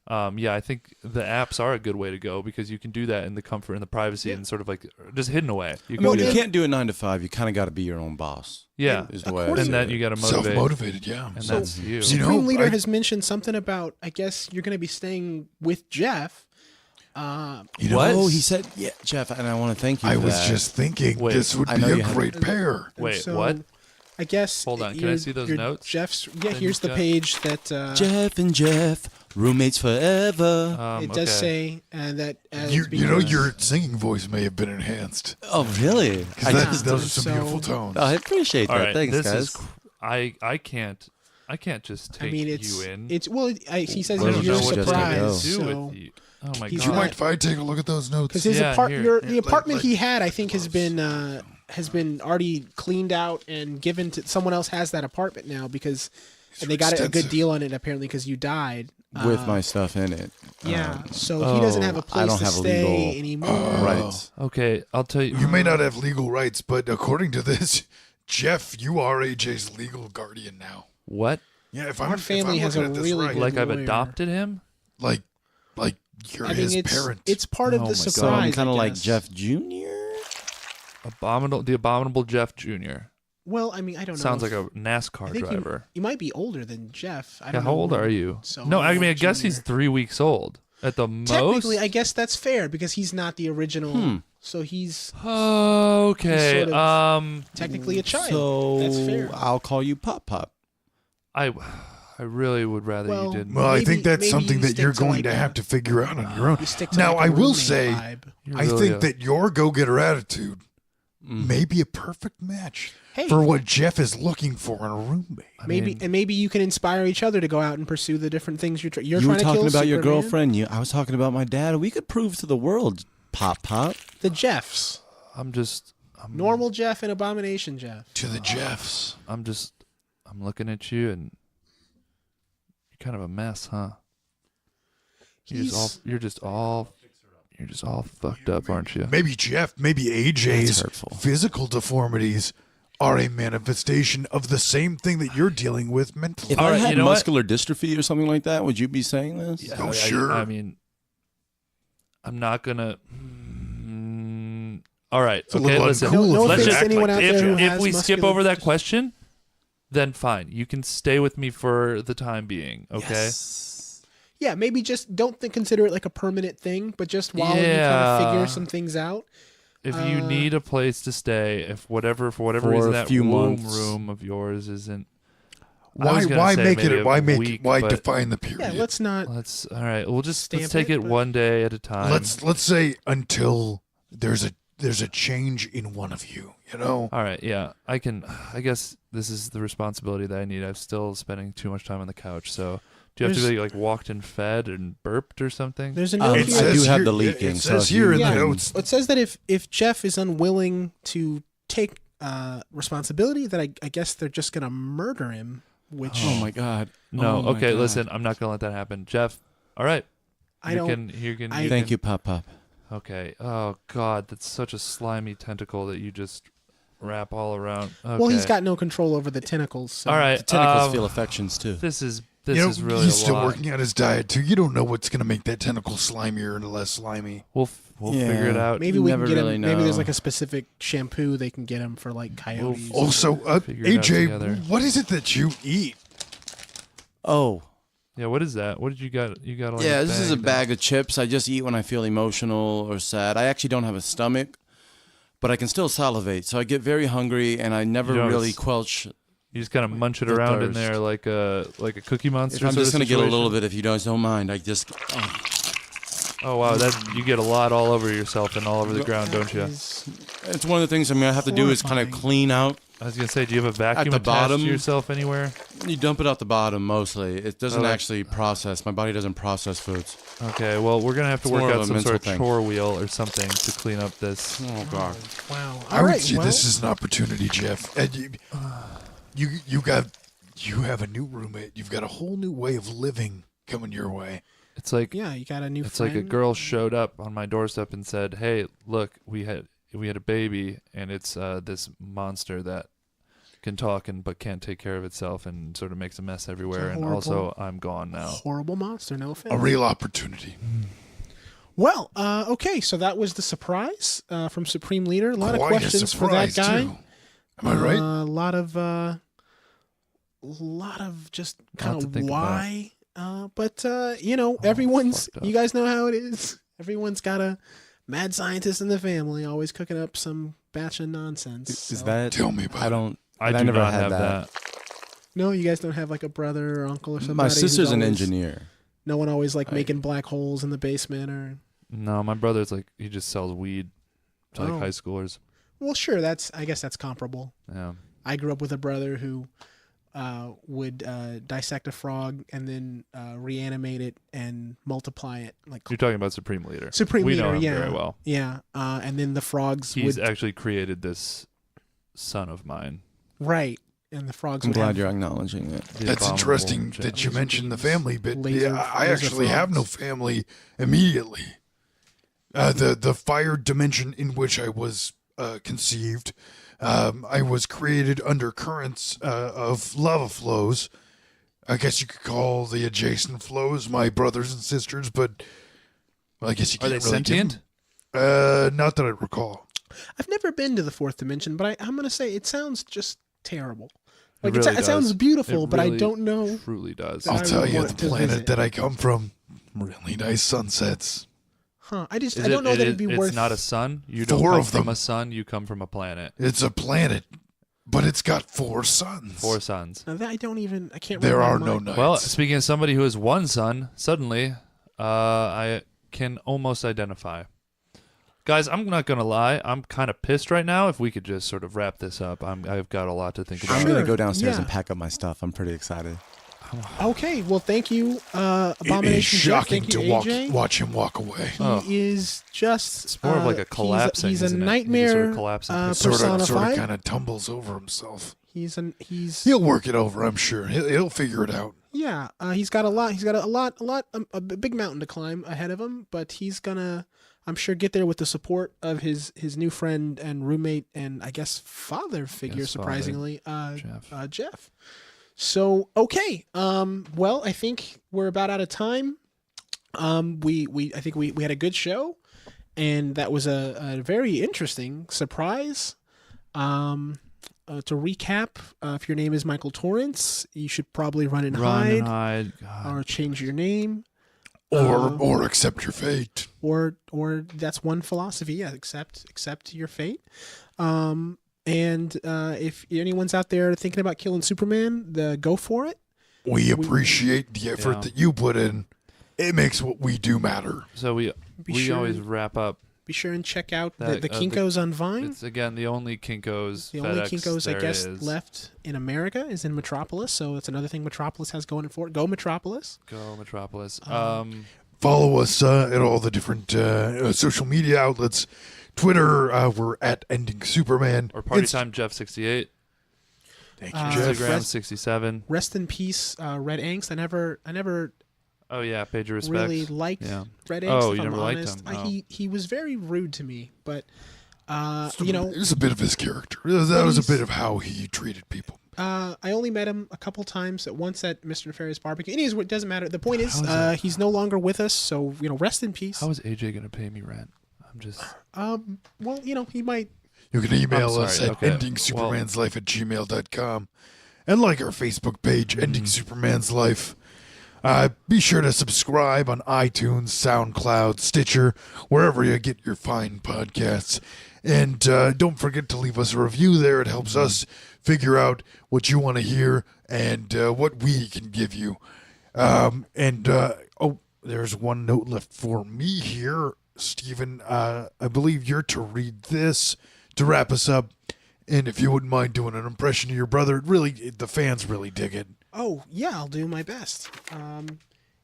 yeah, I think the apps are a good way to go because you can do that in the comfort and the privacy and sort of like just hidden away. You can well, do you that. can't do a 9 to 5. You kind of got to be your own boss. Yeah, Is the way I according- see and then it. you got to motivate, Self-motivated, yeah. and So- that's you. You know, Supreme Leader I- has mentioned something about. I guess you're going to be staying with Jeff. You know, What? Oh, he said, yeah, Jeff, and I want to thank you I for was that. just thinking Wait, this would I be know a you had- great pair. And Wait, so, what? I guess. Hold on, can I see those your notes Jeff's. Yeah, that here's you've the got? page that. Jeff and Jeff, roommates forever. It does okay. say that. You know, your singing voice may have been enhanced. Oh, really? I, That, just, those are some so- beautiful tones. I appreciate All that. right, Thanks, this guys. is. I can't just take I mean, it's you in. it's well. He says I it's don't your know what just to go. surprise. do So, with you. Oh my He's Do you god! mind if I take a look at those notes? because his Yeah, here. the apartment like- he had, I think, has been already cleaned out and given to someone else. Has that apartment now because they got a good extensive. deal on it apparently because you died. With my stuff in it. Yeah, so he doesn't have a I place don't to have stay legal anymore. rights. Okay, I'll tell you. You may not have legal rights, but according to this, Jeff, you are AJ's legal guardian now. What? Yeah, if Our I'm, family if I'm has looking a at this really right, good Like I've lawyer. adopted him? like you're I mean, his it's parent. it's part Oh of my the God. So surprise. I'm kind of I like guess. Jeff Jr. The abominable Jeff Jr. Well, I mean, I don't know. Sounds like if- a NASCAR I think driver. You might be older than Jeff. I Yeah, don't how know old when- are you? So No, I I'm mean, I a guess he's junior. 3 weeks old at the most. Technically, I guess that's fair because he's not the original. So he's Okay. He's sort of- technically a child. So That's fair. I'll call you Pop Pop. I really would rather Well, you didn't. well, I maybe- think that's maybe something you that stick you're to going like to a- have to figure out on your own. You stick to Now, like a I will roommate say, vibe. You're I really think that your go-getter attitude may be a perfect match Hey. for what Jeff is looking for in a roommate. Maybe and maybe you can inspire each other to go out and pursue the different things you're You trying were to talking kill about your Superman? girlfriend. I was talking about my dad. We could prove to the world, Pop Pop. The Jeffs, I'm normal Jeff and Abomination Jeff. To the Jeffs. I'm looking at you and you're kind of a mess, huh? You're just all fucked up, aren't you? Maybe Jeff, maybe That's AJ's hurtful. physical deformities are a manifestation of the same thing that you're dealing with mentally. If All I right, had you know what? muscular dystrophy or something like that, would you be saying this? Oh, sure. I mean, I'm not gonna. All right. a Okay. little Listen. uncool No if let's they offense just to act anyone like out that. there who if has we skip muscular over that dystrophy. question, then fine. You can stay with me for the time being. Okay. Yeah, maybe just don't consider it like a permanent thing, but just while you kind of Yeah. figure some things out. If you need a place to stay, if whatever for whatever For reason a that few womb months. room of yours isn't. I Why was gonna why say make maybe it a why make week, why but define the period? Yeah, let's not. Let's all right. We'll just Stamp let's take it, it but- one day at a time. let's say until there's a there's a change in one of you, you know? All right, yeah, I guess this is the responsibility that I need. I'm still spending too much time on the couch. So, do you have to be like walked and fed and burped or something? There's a note It here. I do says have here- the leaking. It so says if you here in the Yeah. notes. It says that if Jeff is unwilling to take responsibility, that I guess they're just gonna murder him. Which Oh my God. No, Oh my okay, God. listen, I'm not gonna let that happen, Jeff. All right, I don't. Thank you, Pop Pop. Okay. Oh God, that's such a slimy tentacle that you just wrap all around. Okay. Well, he's got no control over the tentacles. So. All right. The tentacles feel affections too. This is You know, really he's a still lot. working on his diet too. You don't know what's going to make that tentacle slimier and less slimy. We'll figure it Yeah. out. Maybe You we can never get really him. Maybe there's know. like a specific shampoo they can get him for like coyotes. Also, Figure it out together. AJ, what is it that you eat? Oh. Yeah. What is that? What did you got? You got like Yeah, a this is a there. bag of chips. I just eat when I feel emotional or sad. I actually don't have a stomach, but I can still salivate. So I get very hungry, and I never You don't really s- quelch. You just kind of munch it The around in thirst. there like a Cookie Monster. I'm sort just of gonna get a little situation? bit if you guys don't mind. I just. Oh wow, that you get a lot all over yourself and all over the ground, don't you? It's one of the things I have to do is kind of Horrifying. clean out. I was gonna say, do you have a vacuum the attached bottom- to yourself anywhere? You dump it out the bottom mostly. It doesn't like- actually process. My body doesn't process foods. Okay, well we're gonna have to It's work more of out a some mental sort of thing. chore wheel or something to clean up this. Oh God. Wow. I All would right. see Well, this as an opportunity, Jeff. And you have a new roommate. You've got a whole new way of living coming your way. It's like yeah, you got a new. it's friend. like a girl showed up on my doorstep and said, "Hey, look, we had a baby, and it's this monster that can talk but can't take care of itself and sort of makes a mess everywhere. And horrible- also, I'm gone now." Horrible monster. No offense. A real opportunity. Well, okay, so that was the surprise from Supreme Leader. A lot of Quite a questions for that surprise, guy. too. Am I right? A lot of just kind to of think why. But everyone's. fucked up. You guys know how it is. Everyone's got a mad scientist in the family, always cooking up some batch of nonsense. Is so- that? Tell me about I it. don't. I do never not had have that. No, you guys don't have like a brother or uncle or somebody. My who's sister's an always- engineer. No one always like making black holes in the basement or. No, my brother's like he just sells weed to like Oh. high schoolers. Well, sure. I guess that's comparable. Yeah. I grew up with a brother who would dissect a frog and then reanimate it and multiply it like You're talking about Supreme Leader. Supreme we Leader. know him yeah, very well. yeah. And then the frogs He's would actually created this son of mine. right, and the frogs. I'm would glad have, you're acknowledging it. The That's abominable interesting Jeff. that you mentioned the family bit. Laser- Yeah, I laser actually have no frogs. family immediately. The fire dimension in which I was conceived, I was created under currents of lava flows. I guess you could call the adjacent flows my brothers and sisters, but well, I guess you Are can't they really give sentient? them- not that I recall. I've never been to the fourth dimension, but I'm gonna say it sounds just terrible. Like really it sounds does. beautiful, It but I really don't know. Truly does. I I'll tell you, want the to planet visit. that I come from, really nice sunsets. Huh? I Is don't know that it'd be it's worth. not a sun. You don't Four come of from them. a sun. You come from a planet. It's a planet, but it's got 4 suns. 4 suns. Now that I can't. There remember are my- no nights. Well, speaking of somebody who has one son, suddenly I can almost identify. Guys, I'm not gonna lie. I'm kind of pissed right now. If we could just sort of wrap this up, I've got a lot to think about. I'm gonna Sure, go downstairs yeah. and pack up my stuff. I'm pretty excited. Okay, well, thank you, It is Abomination Jeff. shocking Thank you, to AJ. watch him walk away. He Oh. is just. It's more of like a collapsing. He's a isn't it? He just nightmare. sort of collapses. Sort of personified. kind of tumbles over himself. He's He'll work it over, I'm sure. He'll figure it out. yeah. He's got a lot. He's got a big mountain to climb ahead of him, but he's gonna, I'm sure, get there with the support of his new friend and roommate and I guess father figure. Yes, father. Surprisingly, Jeff. Jeff. So okay. Well, I think we're about out of time. I think we had a good show, and that was a very interesting surprise. To recap, if your name is Michael Torrance, you should probably run and Run hide, and hide. God. or change your name, Or accept your fate. or that's one philosophy. Yeah, accept your fate. And if anyone's out there thinking about killing Superman, go for it. We appreciate the effort Yeah. that you put in. It makes what we do matter. So we Be sure- always wrap up Be sure and check out That, the Kinkos on Vine. It's again the only Kinko's. The only FedEx Kinkos, I there guess, is. left in America is in Metropolis. So it's another thing Metropolis has going for it. Go Metropolis. Go Metropolis. Follow us at all the different social media outlets. Twitter, we're at Ending Superman. Or Party Time Jeff 68. Thank you, Jeff. Instagram 67. Rest in peace, Red Angst. I never Oh yeah, page of respects. really liked Yeah. Red Angst. Oh, if you I'm never liked honest. him? Oh. He was very rude to me, but It was a bit of his character. That was a bit of how he treated people. I only met him a couple times. Once at Mr. Nefarious Barbecue. Anyways, it doesn't matter. The point is, he's no longer with us. So rest in peace. How is AJ gonna pay me rent? I'm just. Well, he might. You can email I'm us sorry, at okay. endingsupermanslife@gmail.com and like our Facebook page, Ending Superman's Life. Be sure to subscribe on iTunes, SoundCloud, Stitcher, wherever you get your fine podcasts. And don't forget to leave us a review there. It helps us figure out what you want to hear and what we can give you. There's one note left for me here. Stephen, I believe you're to read this to wrap us up. And if you wouldn't mind doing an impression of your brother, the fans really dig it. Oh yeah, I'll do my best.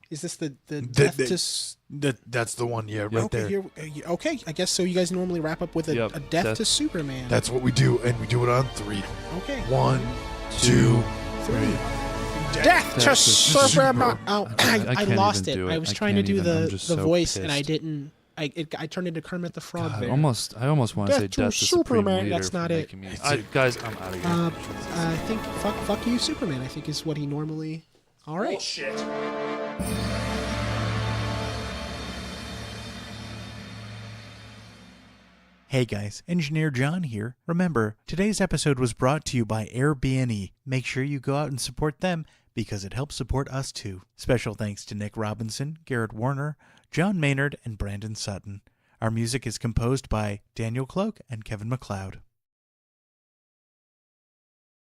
Is this the death to? That's the one, yeah, right Okay, there. okay. I guess so. You guys normally wrap up with a, Yep, a death death. to Superman. That's what we do, and we do it on 3. okay. 1, 2, 3. 3. Death to to Superman. Oh, I I can't lost even it. do it. I was I trying to can't do even. I'm the just the so voice, and I pissed. didn't. I turned into Kermit the Frog God, there. I almost want to say Death to death to Supreme Superman, Leader. that's for not it. making me- guys, I'm out of here. I think fuck you, Superman. I think is what he normally. All right. Hey guys, Engineer John here. Remember, today's episode was brought to you by Airbnb. Make sure you go out and support them because it helps support us too. Special thanks to Nick Robinson, Garrett Warner, John Maynard, and Brandon Sutton. Our music is composed by Daniel Cloak and Kevin MacLeod.